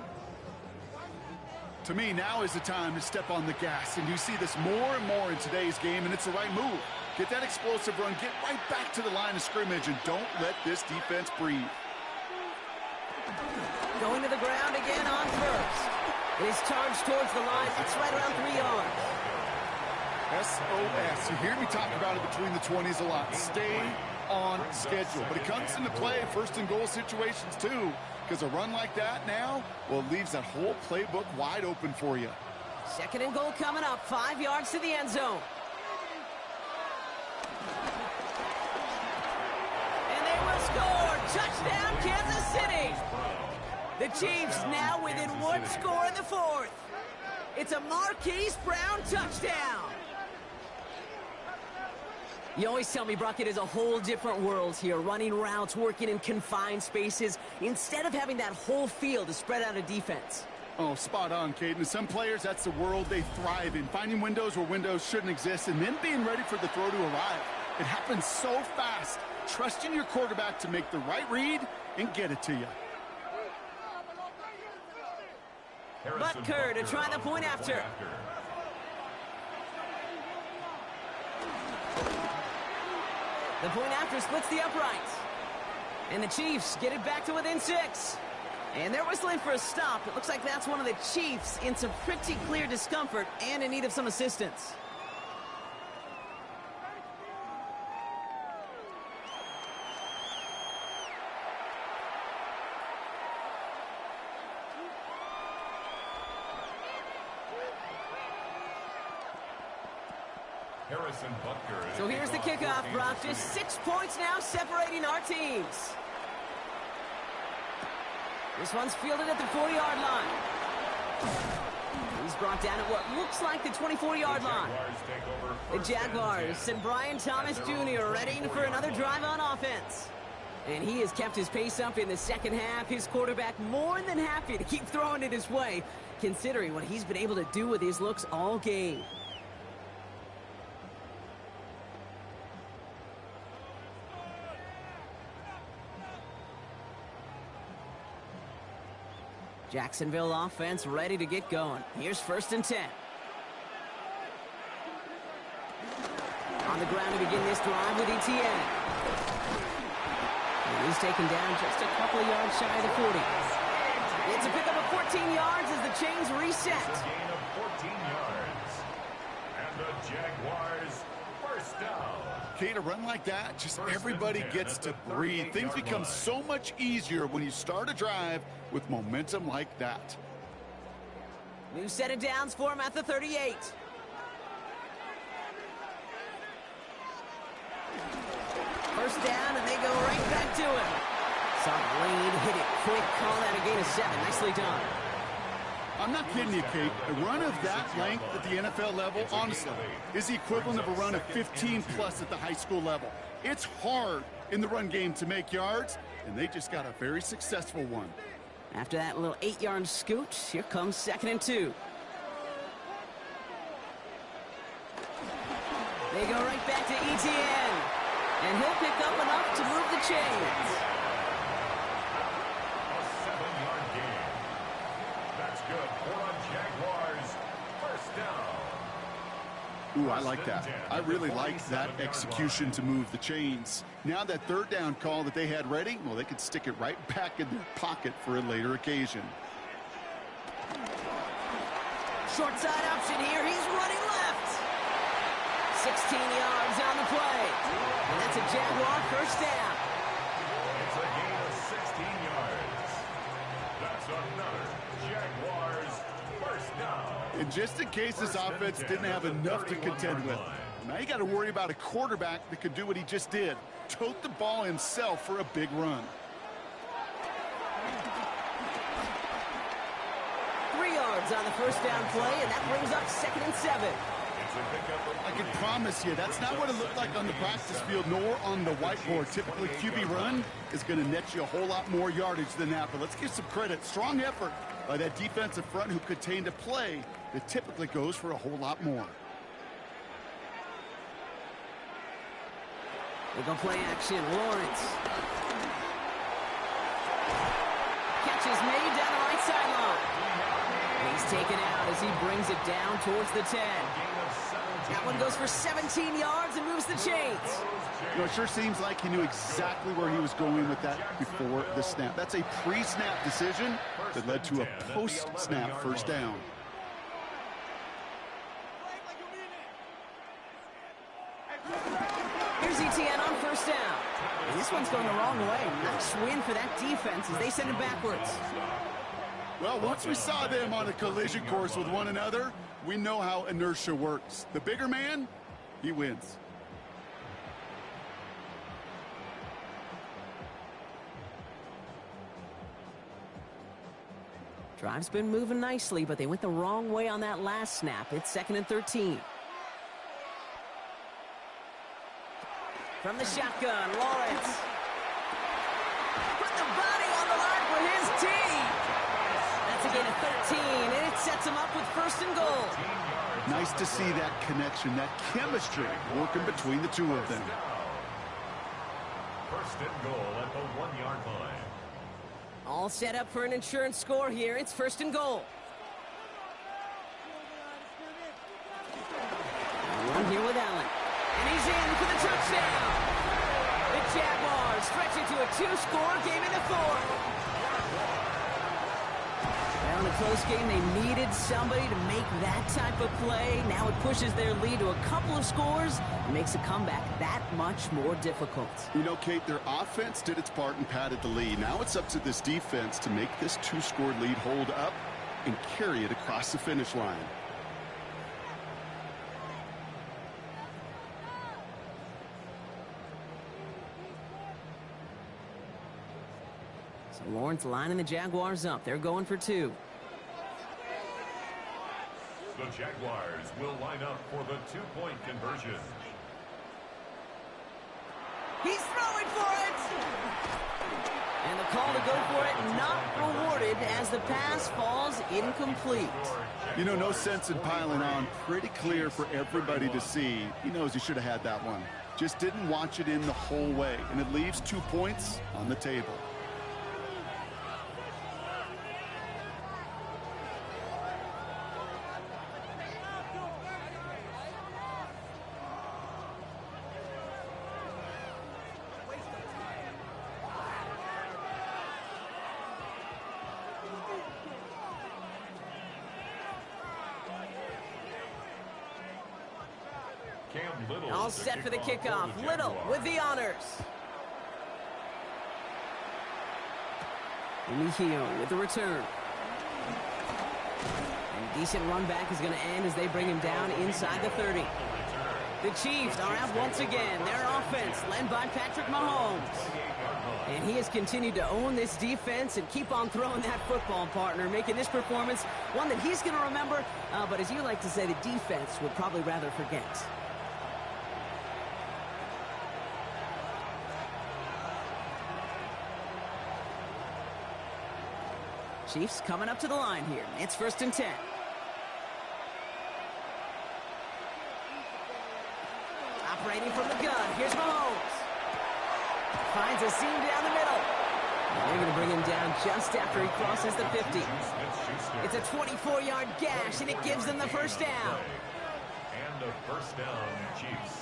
S3: To me, now is the time to step on the gas, and you see this more and more in today's game, and it's the right move. Get that explosive run, get right back to the line of scrimmage, and don't let this defense breathe.
S2: Going to the ground again on 1st. It is charged towards the line. It's right around 3 yards.
S3: SOS. You hear me talk about it between the 20s a lot. Stay on schedule. But it comes into play in 1st and goal situations too, because a run like that now, well, it leaves that whole playbook wide open for you.
S2: 2nd and goal coming up. 5 yards to the end zone. score! Touchdown, Kansas City! The Chiefs now within one score in the fourth. It's a Marquise Brown touchdown. You always tell me, Brock, it is a whole different world here, running routes, working in confined spaces, instead of having that whole field to spread out a defense.
S3: Oh, spot on, Caden. Some players, that's the world they thrive in, finding windows where windows shouldn't exist, and then being ready for the throw to arrive. It happens so fast. Trusting your quarterback to make the right read and get it to you.
S2: Butker to try the point after. The point after splits the uprights. And the Chiefs get it back to within 6. And they're whistling for a stop. It looks like that's one of the Chiefs in some pretty clear discomfort and in need of some assistance. So here's the kickoff, Brock. Just 6 points now separating our teams. This one's fielded at the 40-yard line. He's brought down at what looks like the 24-yard line. The Jaguars and Brian Thomas Jr. ready for another drive on offense. And he has kept his pace up in the second half. His quarterback more than happy to keep throwing it his way, considering what he's been able to do with his looks all game. Jacksonville offense ready to get going. Here's 1st and 10. On the ground to begin this drive with Etienne. And he's taken down just a couple of yards shy of the 40. It's a pickup of 14 yards as the chains reset.
S1: It's a gain of 14 yards. And the Jaguars first down.
S3: Kate, a run like that, just everybody gets to breathe. Things become so much easier when you start a drive with momentum like that.
S2: New set of downs for him at the 38. First down, and they go right back to him. Saw the lane, hit it quick, call that a gain of 7. Nicely done.
S3: I'm not kidding you, Kate. A run of that length at the NFL level, honestly, is the equivalent of a run of 15-plus at the high school level. It's hard in the run game to make yards, and they just got a very successful one.
S2: After that little 8-yard scoot, here comes 2nd and 2. They go right back to Etienne, and he'll pick up enough to move the chains.
S1: A 7-yard gain. That's good for the Jaguars. First down.
S3: Ooh, I like that. I really like that execution to move the chains. Now that 3rd down call that they had ready, well, they could stick it right back in their pocket for a later occasion.
S2: Short side option here. He's running left. 16 yards on the play. And that's a Jaguar first down.
S1: It's a gain of 16 yards. That's another Jaguars first down.
S3: And just in case this offense didn't have enough to contend with, now you got to worry about a quarterback that could do what he just did. Tote the ball himself for a big run.
S2: 3 yards on the first down play, and that brings up 2nd and 7.
S3: I can promise you, that's not what it looked like on the practice field, nor on the whiteboard. Typically, QB run is going to net you a whole lot more yardage than that. But let's give some credit. Strong effort by that defensive front who contained a play that typically goes for a whole lot more.
S2: They go play action. Lawrence. Catch is made down the right sideline. He's taken out as he brings it down towards the 10. That one goes for 17 yards and moves the chains.
S3: You know, it sure seems like he knew exactly where he was going with that before the snap. That's a pre-snap decision that led to a post-snap first down.
S2: Here's Etienne on first down. And this one's going the wrong way. Nice win for that defense as they send it backwards.
S3: Well, once we saw them on a collision course with one another, we know how inertia works. The bigger man, he wins.
S2: Drive's been moving nicely, but they went the wrong way on that last snap. It's 2nd and 13. From the shotgun, Lawrence. Put the body on the line for his team. That's a gain of 13, and it sets him up with 1st and goal.
S3: Nice to see that connection, that chemistry working between the two of them.
S1: 1st and goal at the 1-yard line.
S2: All set up for an insurance score here. It's 1st and goal. One here with Allen. And he's in for the touchdown. The Jaguars stretch it to a 2-score game in the 4th. Well, in a close game, they needed somebody to make that type of play. Now it pushes their lead to a couple of scores and makes a comeback that much more difficult.
S3: You know, Kate, their offense did its part and padded the lead. Now it's up to this defense to make this 2-score lead hold up and carry it across the finish line.
S2: So Lawrence lining the Jaguars up. They're going for 2.
S1: The Jaguars will line up for the 2-point conversion.
S2: He's throwing for it! And the call to go for it not rewarded as the pass falls incomplete.
S3: You know, no sense in piling on. Pretty clear for everybody to see. He knows he should have had that one. Just didn't watch it in the whole way. And it leaves 2 points on the table.
S2: All set for the kickoff. Little with the honors. Mejio with the return. And decent run back is going to end as they bring him down inside the 30. The Chiefs are out once again. Their offense led by Patrick Mahomes. And he has continued to own this defense and keep on throwing that football, partner, making this performance one that he's going to remember. But as you like to say, the defense would probably rather forget. Chiefs coming up to the line here. It's 1st and 10. Operating from the gun. Here's Mahomes. Finds a seam down the middle. And they're going to bring him down just after he crosses the 50. It's a 24-yard gash, and it gives them the 1st down.
S1: And a 1st down, Chiefs.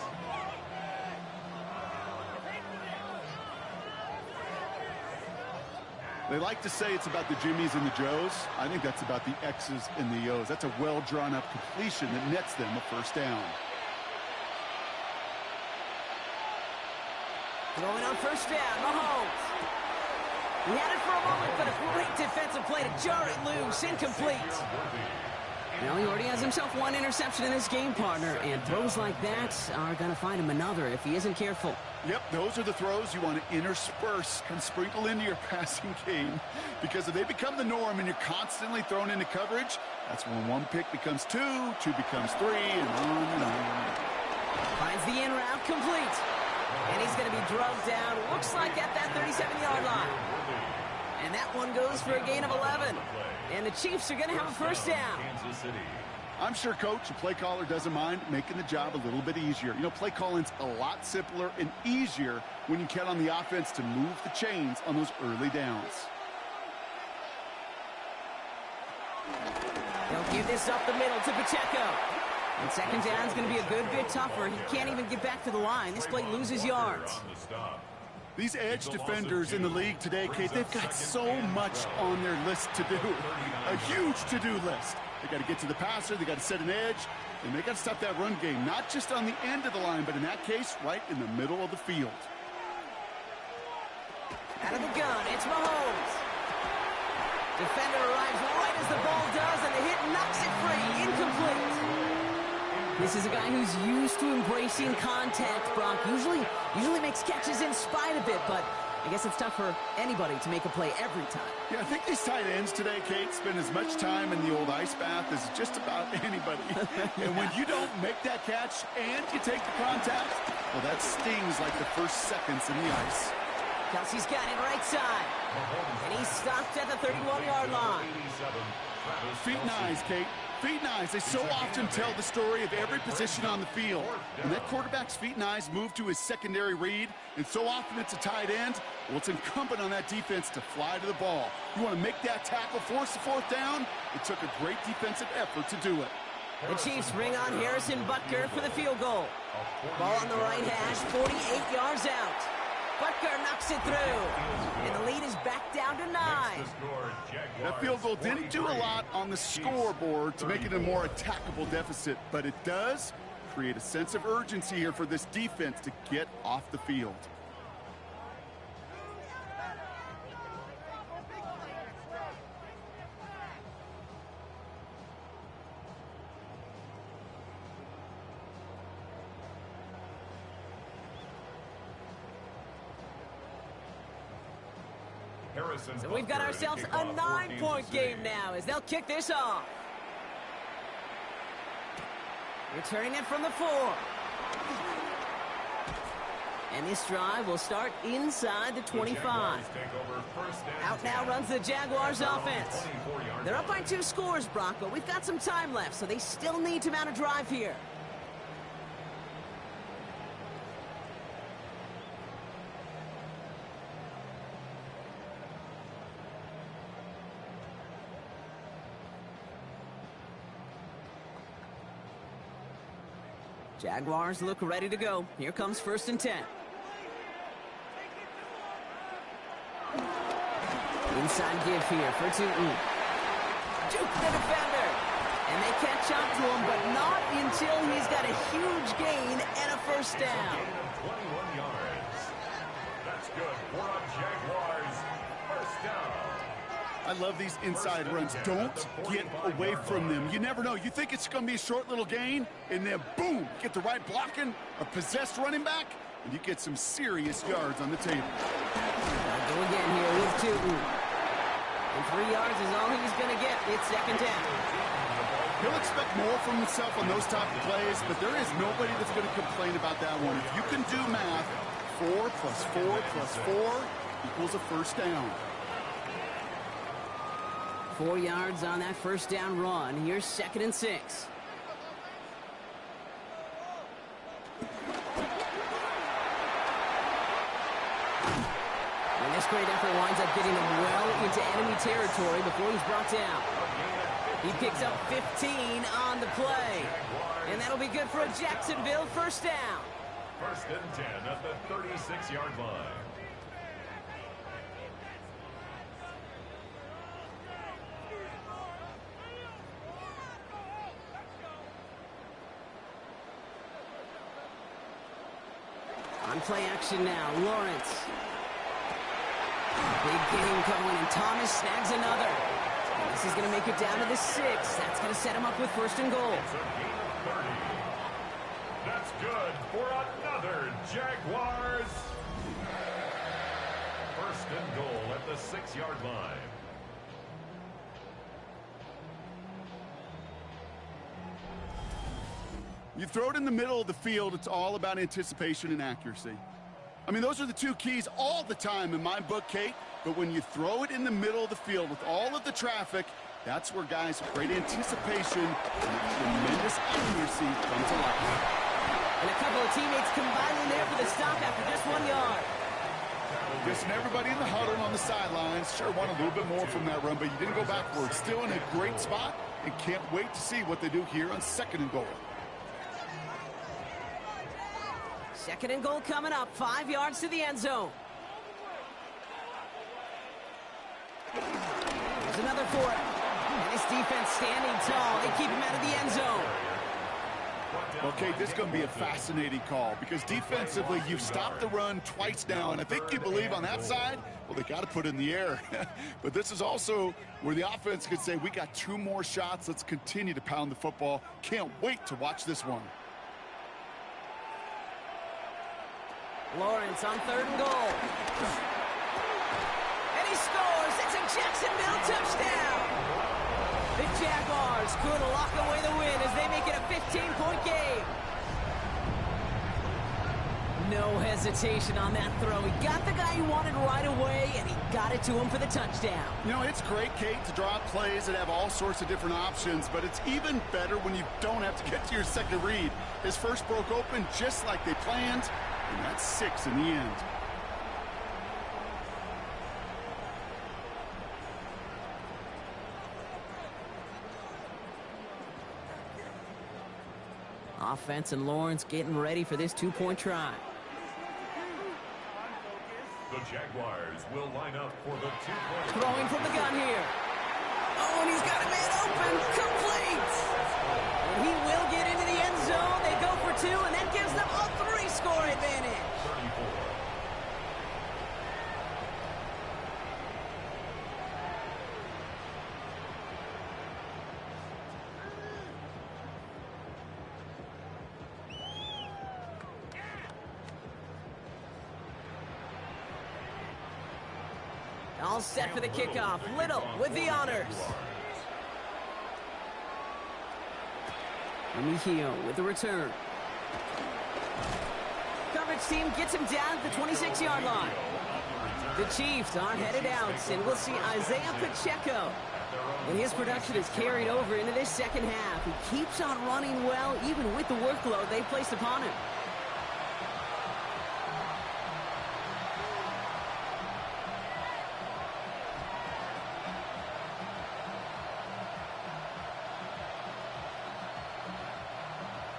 S3: They like to say it's about the Jimmies and the Joes. I think that's about the X's and the O's. That's a well-drawn-up completion that nets them a 1st down.
S2: Throwing on 1st down, Mahomes. He had it for a moment, but a great defensive play to jar it loose. Incomplete. Now he already has himself 1 interception in this game, partner, and throws like that are going to find him another if he isn't careful.
S3: Yep, those are the throws you want to intersperse and sprinkle into your passing game, because if they become the norm and you're constantly thrown into coverage, that's when 1 pick becomes 2, 2 becomes 3, and on and on.
S2: Finds the in route complete. And he's going to be drugged down, looks like at that 37-yard line. And that one goes for a gain of 11. And the Chiefs are going to have a 1st down.
S3: I'm sure Coach, the play caller, doesn't mind making the job a little bit easier. You know, play calling's a lot simpler and easier when you count on the offense to move the chains on those early downs.
S2: They'll give this up the middle to Pacheco. And 2nd down is going to be a good bit tougher. He can't even get back to the line. This play loses yards.
S3: These edge defenders in the league today, Kate, they've got so much on their list to do. A huge to-do list. They got to get to the passer, they got to set an edge, and they got to stop that run game, not just on the end of the line, but in that case, right in the middle of the field.
S2: Out of the gun, it's Mahomes. Defender arrives right as the ball does, and the hit knocks it free. Incomplete. This is a guy who's used to embracing contact, Brock. Usually makes catches in spite of it, but I guess it's tough for anybody to make a play every time.
S3: Yeah, I think these tight ends today, Kate, spend as much time in the old ice bath as just about anybody. And when you don't make that catch and you take the contact, well, that stings like the first seconds in the ice.
S2: Kelsey's got it right side. And he's stopped at the 31-yard line.
S3: Feet and eyes, Kate. Feet and eyes. They so often tell the story of every position on the field. When that quarterback's feet and eyes move to his secondary read, and so often it's a tight end, well, it's incumbent on that defense to fly to the ball. You want to make that tackle, force the fourth down? It took a great defensive effort to do it.
S2: The Chiefs bring on Harrison Butker for the field goal. Ball on the right hash, 48 yards out. Butker knocks it through, and the lead is back down to 9.
S3: That field goal didn't do a lot on the scoreboard to make it a more attackable deficit, but it does create a sense of urgency here for this defense to get off the field.
S2: So we've got ourselves a 9-point game now as they'll kick this off. Returning it from the 4. And this drive will start inside the 25. Out now runs the Jaguars offense. They're up by 2 scores, Brock, but we've got some time left, so they still need to mount a drive here. Jaguars look ready to go. Here comes 1st and 10. Inside give here for Tootin. Juke the defender. And they catch up to him, but not until he's got a huge gain and a first down.
S1: 21 yards. That's good for a Jaguars first down.
S3: I love these inside runs. Don't get away from them. You never know. You think it's going to be a short little gain, and then boom, get the right blocking, a possessed running back, and you get some serious yards on the table.
S2: Go again here with Tootin. And 3 yards is all he's going to get. It's 2nd down.
S3: He'll expect more from himself on those type of plays, but there is nobody that's going to complain about that one. If you can do math, 4 plus 4 plus 4 equals a first down.
S2: 4 yards on that first down run. Here's 2nd and 6. And this great effort winds up getting him well into enemy territory before he's brought down. He picks up 15 on the play. And that'll be good for a Jacksonville first down.
S1: 1st and 10 at the 36-yard line.
S2: On play action now, Lawrence. Big game coming, and Thomas snags another. And this is going to make it down to the 6. That's going to set him up with 1st and goal.
S1: It's a gain of 30. That's good for another Jaguars. 1st and goal at the 6-yard line.
S3: You throw it in the middle of the field, it's all about anticipation and accuracy. I mean, those are the 2 keys all the time in my book, Kate. But when you throw it in the middle of the field with all of the traffic, that's where guys with great anticipation and tremendous accuracy come to life.
S2: And a couple of teammates combining there for the stop after just 1 yard.
S3: Guessing everybody in the huddle on the sidelines sure want a little bit more from that run, but you didn't go backwards. Still in a great spot, and can't wait to see what they do here on 2nd and goal.
S2: 2nd and goal coming up, 5 yards to the end zone. There's another for it. And this defense standing tall. They keep him out of the end zone.
S3: Okay, this is going to be a fascinating call because defensively, you've stopped the run twice now, and I think you believe on that side, well, they got to put it in the air. But this is also where the offense could say, we got 2 more shots. Let's continue to pound the football. Can't wait to watch this one.
S2: Lawrence on 3rd and goal. he scores. It's a Jacksonville touchdown. The Jaguars could lock away the win as they make it a 15-point game. No hesitation on that throw. He got the guy he wanted right away, and he got it to him for the touchdown.
S3: You know, it's great, Kate, to draw up plays that have all sorts of different options, but it's even better when you don't have to get to your second read. His first broke open just like they planned, and that's 6 in the end.
S2: Offense and Lawrence getting ready for this two-point try.
S1: The Jaguars will line up for the two-point.
S2: Throwing from the gun here. Oh, and he's got a man open. Complete. And he will get into the end zone. They go for 2, and that gives them a 3-score advantage.
S1: 34.
S2: All set for the kickoff. Little with the honors. Mejio with the return. Coverage team gets him down at the 26-yard line. The Chiefs are headed out, and we'll see Isaiah Pacheco. And his production is carried over into this second half. He keeps on running well, even with the workload they've placed upon him.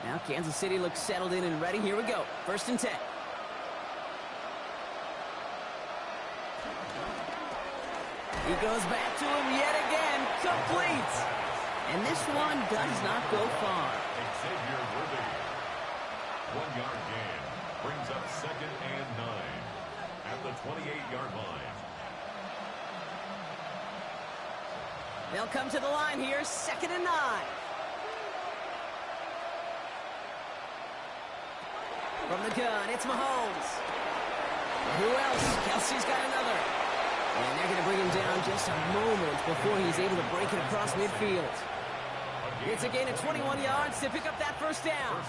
S2: Now Kansas City looks settled in and ready. Here we go. 1st and 10. He goes back to him yet again. Complete. And this one does not go far.
S1: Xavier Worthy. 1-yard gain. Brings up 2nd and 9 at the 28-yard line.
S2: They'll come to the line here. 2nd and 9. From the gun, it's Mahomes. Who else? Kelsey's got another. And they're going to bring him down just a moment before he's able to break it across midfield. It's a gain of 21 yards to pick up that first down.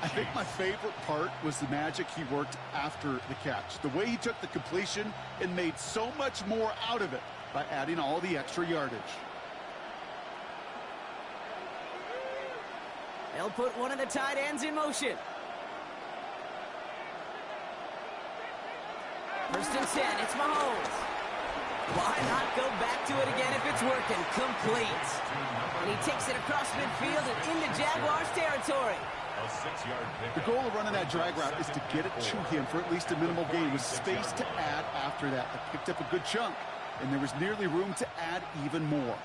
S3: I think my favorite part was the magic he worked after the catch. The way he took the completion and made so much more out of it by adding all the extra yardage.
S2: They'll put one of the tight ends in motion. 1st and 10, it's Mahomes. Why not go back to it again if it's working? Complete. And he takes it across midfield and into Jaguars territory.
S1: A 6-yard pickup.
S3: The goal of running that drag route is to get it to him for at least a minimal gain with space to add after that. I picked up a good chunk, and there was nearly room to add even more.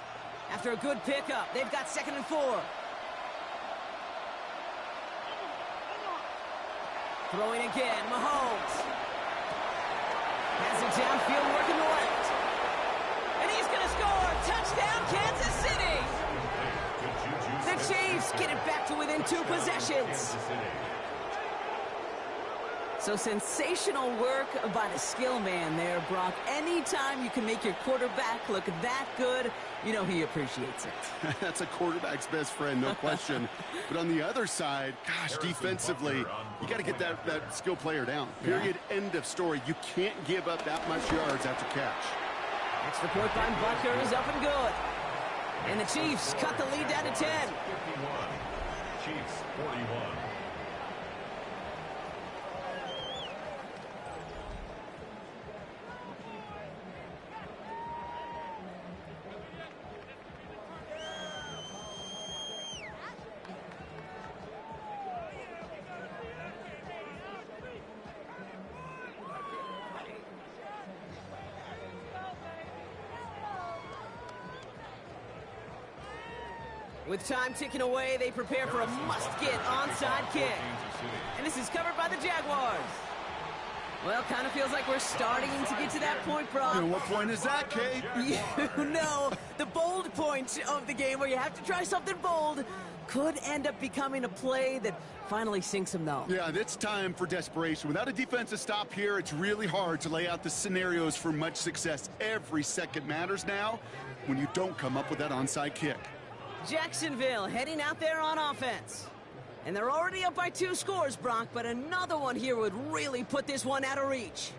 S2: After a good pickup, they've got 2nd and 4. Throwing again, Mahomes. Has it downfield, working the left. And he's going to score. Touchdown, Kansas City. The Chiefs get it back to within 2 possessions. So sensational work by the skill man there, Brock. Anytime you can make your quarterback look that good, you know he appreciates it.
S3: That's a quarterback's best friend, no question. But on the other side, gosh, defensively, you got to get that skill player down. Period, end of story. You can't give up that much yards after catch.
S2: Extra point by Butker is up and good. And the Chiefs cut the lead down to 10.
S1: 51. Chiefs 41.
S2: With time ticking away, they prepare for a must-get onside kick. And this is covered by the Jaguars. Well, kind of feels like we're starting to get to that point, Brock.
S3: And what point is that, Kate?
S2: You know, the bold point of the game where you have to try something bold could end up becoming a play that finally sinks him, though.
S3: Yeah, it's time for desperation. Without a defensive stop here, it's really hard to lay out the scenarios for much success. Every second matters now when you don't come up with that onside kick.
S2: Jacksonville heading out there on offense. And they're already up by 2 scores, Brock, but another one here would really put this one out of reach.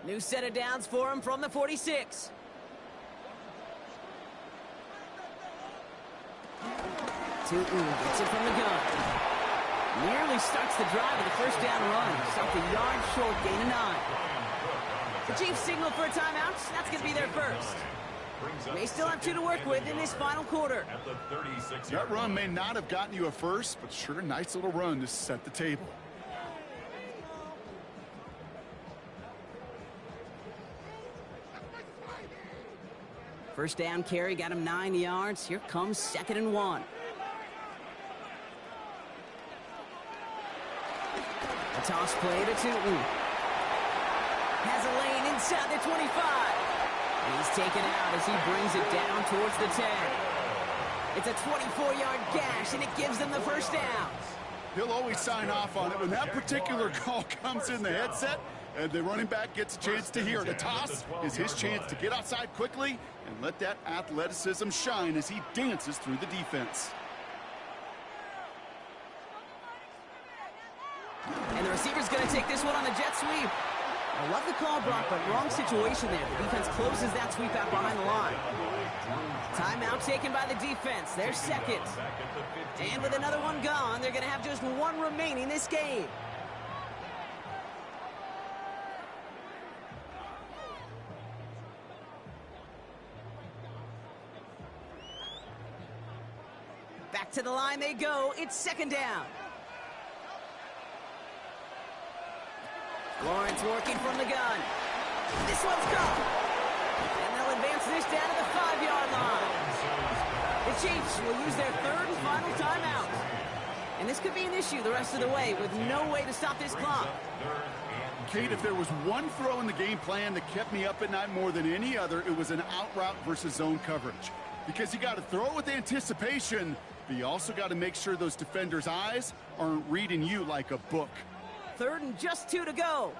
S2: New set of downs for him from the 46. Tootin gets it from the gun. Nearly starts the drive with a first down run. Stopped a yard short, gain of 9. The Chiefs signal for a timeout. That's going to be their first. May still have 2 to work with in this final quarter.
S3: That run may not have gotten you a first, but sure, a nice little run to set the table.
S2: First down carry got him 9 yards. Here comes 2nd and 1. A toss play to Tootin. Has a lane inside the 25. He's taken out as he brings it down towards the 10. It's a 24-yard gash, and it gives them the first down.
S3: He'll always sign off on it. When that particular call comes in the headset, and the running back gets a chance to hear it. A toss is his chance to get outside quickly and let that athleticism shine as he dances through the defense.
S2: And the receiver's going to take this one on the jet sweep. I love the call, Brock, but wrong situation there. The defense closes that sweep out behind the line. Timeout taken by the defense. They're second. And with another one gone, they're going to have just 1 remaining this game. Back to the line they go. It's 2nd down. Lawrence working from the gun. This one's gone. And they'll advance this down to the 5-yard line. The Chiefs will use their 3rd and final timeout. And this could be an issue the rest of the way with no way to stop this clock.
S3: Kate, if there was one throw in the game plan that kept me up at night more than any other, it was an out route versus zone coverage. Because you got to throw it with anticipation, but you also got to make sure those defenders' eyes aren't reading you like a book.
S2: 3rd and just 2 to go.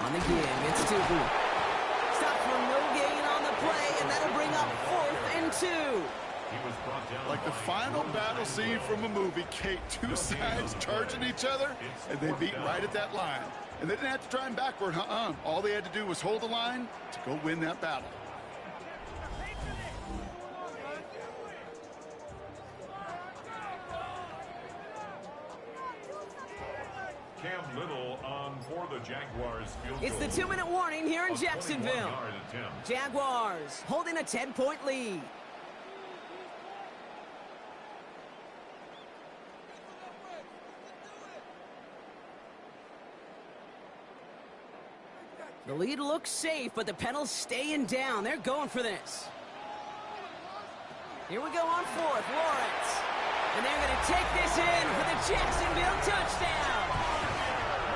S2: On the give, it's Tootin. Stop for no gain on the play, and that'll bring up 4th and 2.
S3: Like the final battle scene from a movie, Kate, 2 sides charging each other, and they beat right at that line. And they didn't have to drive backward, All they had to do was hold the line to go win that battle.
S1: Cam Little on for the Jaguars field goal.
S2: It's the 2-minute warning here in Jacksonville. Jaguars holding a 10-point lead. The lead looks safe, but the pedals staying down. They're going for this. Here we go on 4th, Lawrence. And they're going to take this in for the Jacksonville touchdown.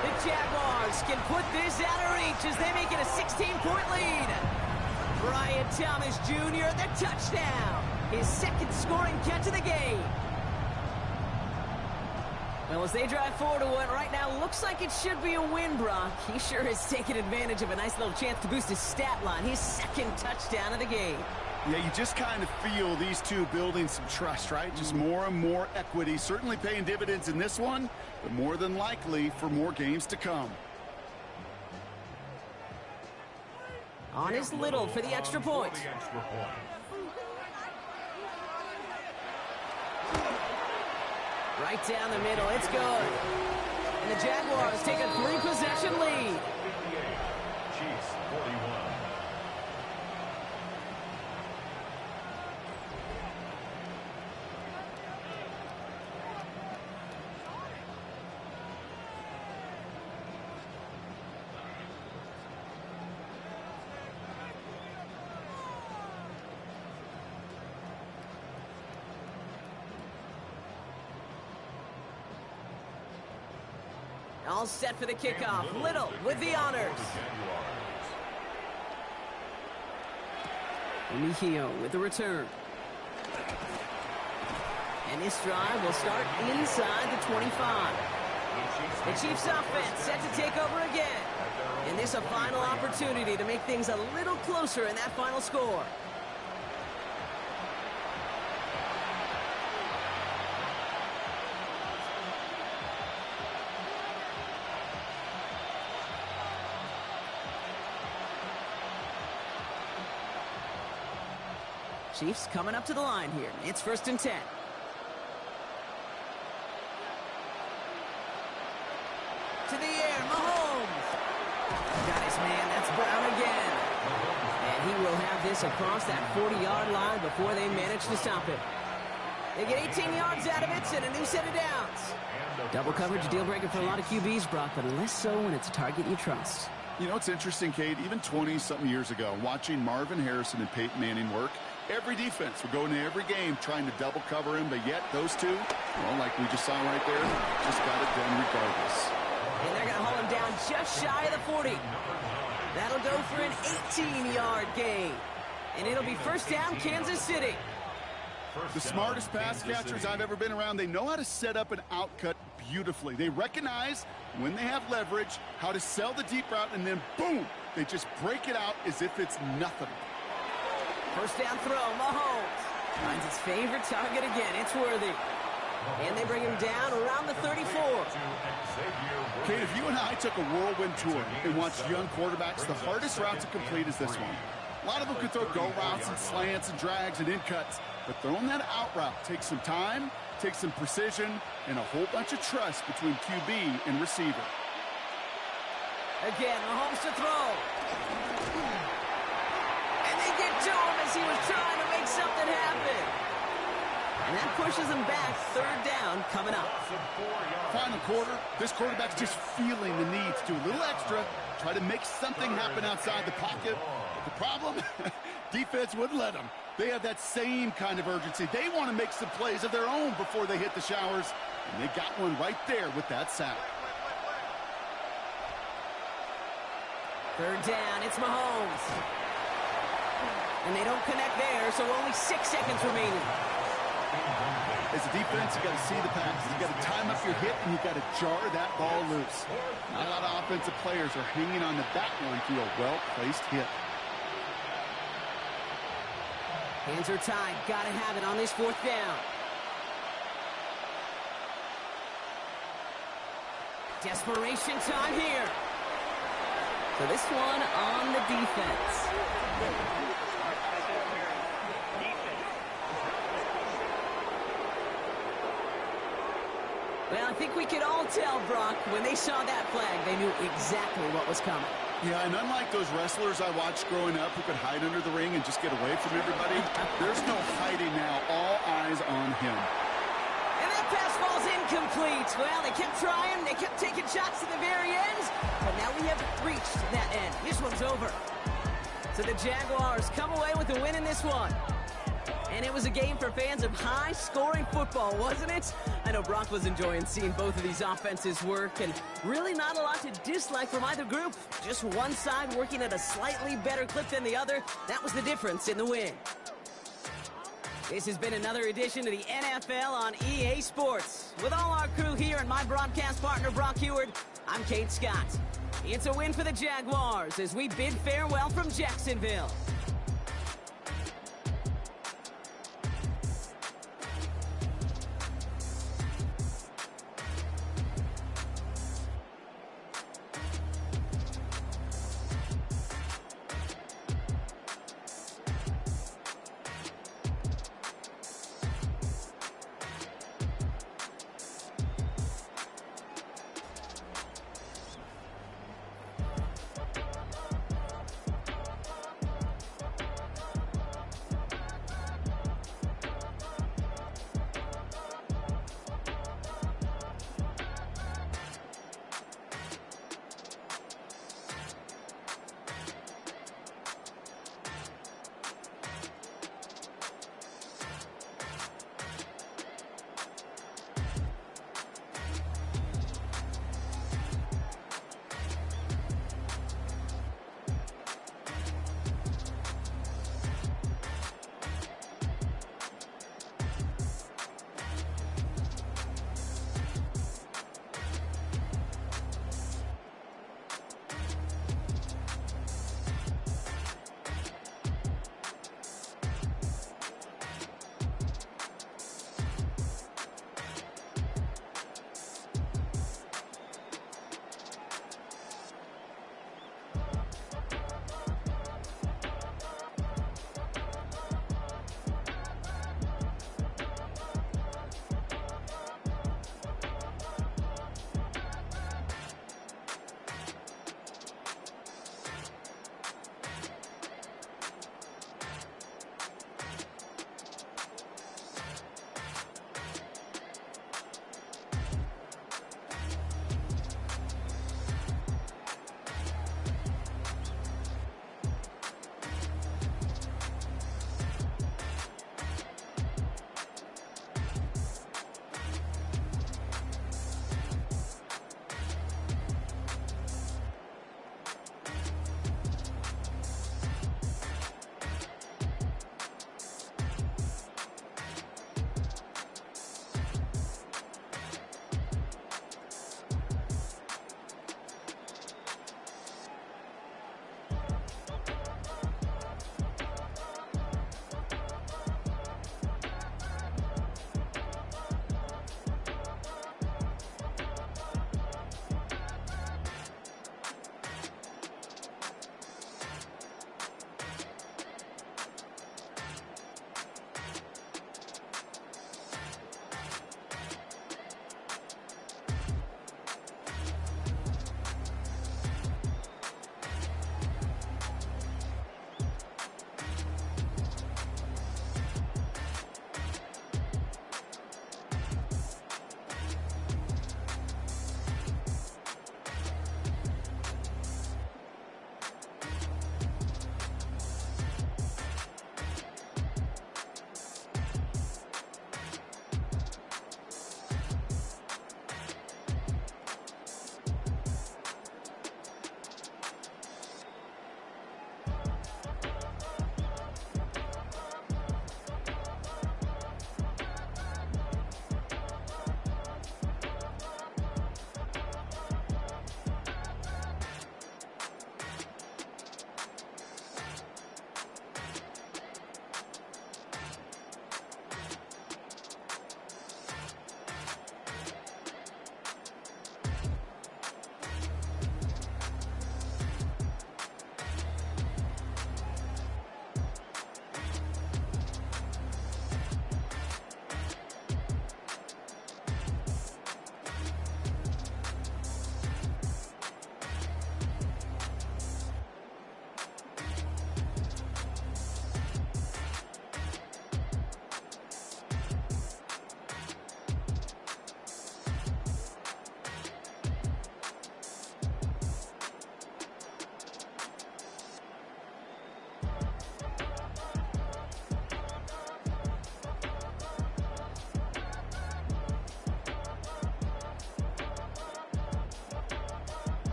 S2: The Jaguars can put this out of reach as they make it a 16-point lead. Brian Thomas Jr., the touchdown. His 2nd scoring catch of the game. Well, as they drive forward to what right now looks like it should be a win, Brock, he sure has taken advantage of a nice little chance to boost his stat line. His 2nd touchdown of the game.
S3: Yeah, you just kind of feel these two building some trust, right? Just more and more equity. Certainly paying dividends in this one, but more than likely for more games to come.
S2: On is Little for the extra point. Right down the middle, it's good. And the Jaguars take a 3-possession lead.
S1: Chiefs 41.
S2: All set for the kickoff. Little with the honors. Mejio with the return. And this drive will start inside the 25. The Chiefs offense set to take over again. And this a final opportunity to make things a little closer in that final score. Chiefs coming up to the line here. It's 1st and 10. To the air, Mahomes. Got his man, that's Brown again. And he will have this across that 40-yard line before they manage to stop it. They get 18 yards out of it and a new set of downs. Double coverage, a deal breaker for a lot of QBs, Brock, but less so when it's a target you trust.
S3: You know, it's interesting, Kate, even 20-something years ago, watching Marvin Harrison and Peyton Manning work, every defense would go into every game trying to double cover him, but yet those two, well, like we just saw right there, just got it done regardless.
S2: And they're going to hold him down just shy of the 40. That'll go for an 18-yard gain. And it'll be 1st down, Kansas City.
S3: The smartest pass catchers I've ever been around, they know how to set up an outcut beautifully. They recognize when they have leverage, how to sell the deep route, and then boom, they just break it out as if it's nothing.
S2: 1st down throw, Mahomes finds his favorite target again. It's worthy. And they bring him down around the 34.
S3: Kate, if you and I took a whirlwind tour and watched young quarterbacks, the hardest route to complete is this one. A lot of them can throw go routes and slants and drags and in cuts, but throwing that out route takes some time, takes some precision, and a whole bunch of trust between QB and receiver.
S2: Again, Mahomes to throw. And they get to him as he was trying to make something happen. And that pushes him back. 3rd down coming up.
S3: Final quarter, this quarterback's just feeling the need to do a little extra, try to make something happen outside the pocket. But the problem, defense wouldn't let them. They have that same kind of urgency. They want to make some plays of their own before they hit the showers, and they got one right there with that sack.
S2: 3rd down, it's Mahomes. And they don't connect there, so only 6 seconds remaining.
S3: As a defense, you got to see the pass. You got to time up your hit, and you got to jar that ball loose. Not a lot of offensive players are hanging on to that one to a well-placed hit.
S2: Hands are tied. Got to have it on this 4th down. Desperation time here. So this one on the defense. Well, I think we could all tell, Brock, when they saw that flag, they knew exactly what was coming.
S3: Yeah, and unlike those wrestlers I watched growing up who could hide under the ring and just get away from everybody, there's no hiding now. All eyes on him.
S2: And that pass falls incomplete. Well, they kept trying. They kept taking shots to the very end. But now we have reached that end. This one's over. So the Jaguars come away with a win in this one. And it was a game for fans of high-scoring football, wasn't it? I know Brock was enjoying seeing both of these offenses work, and really not a lot to dislike from either group. Just one side working at a slightly better clip than the other. That was the difference in the win. This has been another edition of the NFL on EA Sports. With all our crew here and my broadcast partner, Brock Heward, I'm Kate Scott. It's a win for the Jaguars as we bid farewell from Jacksonville.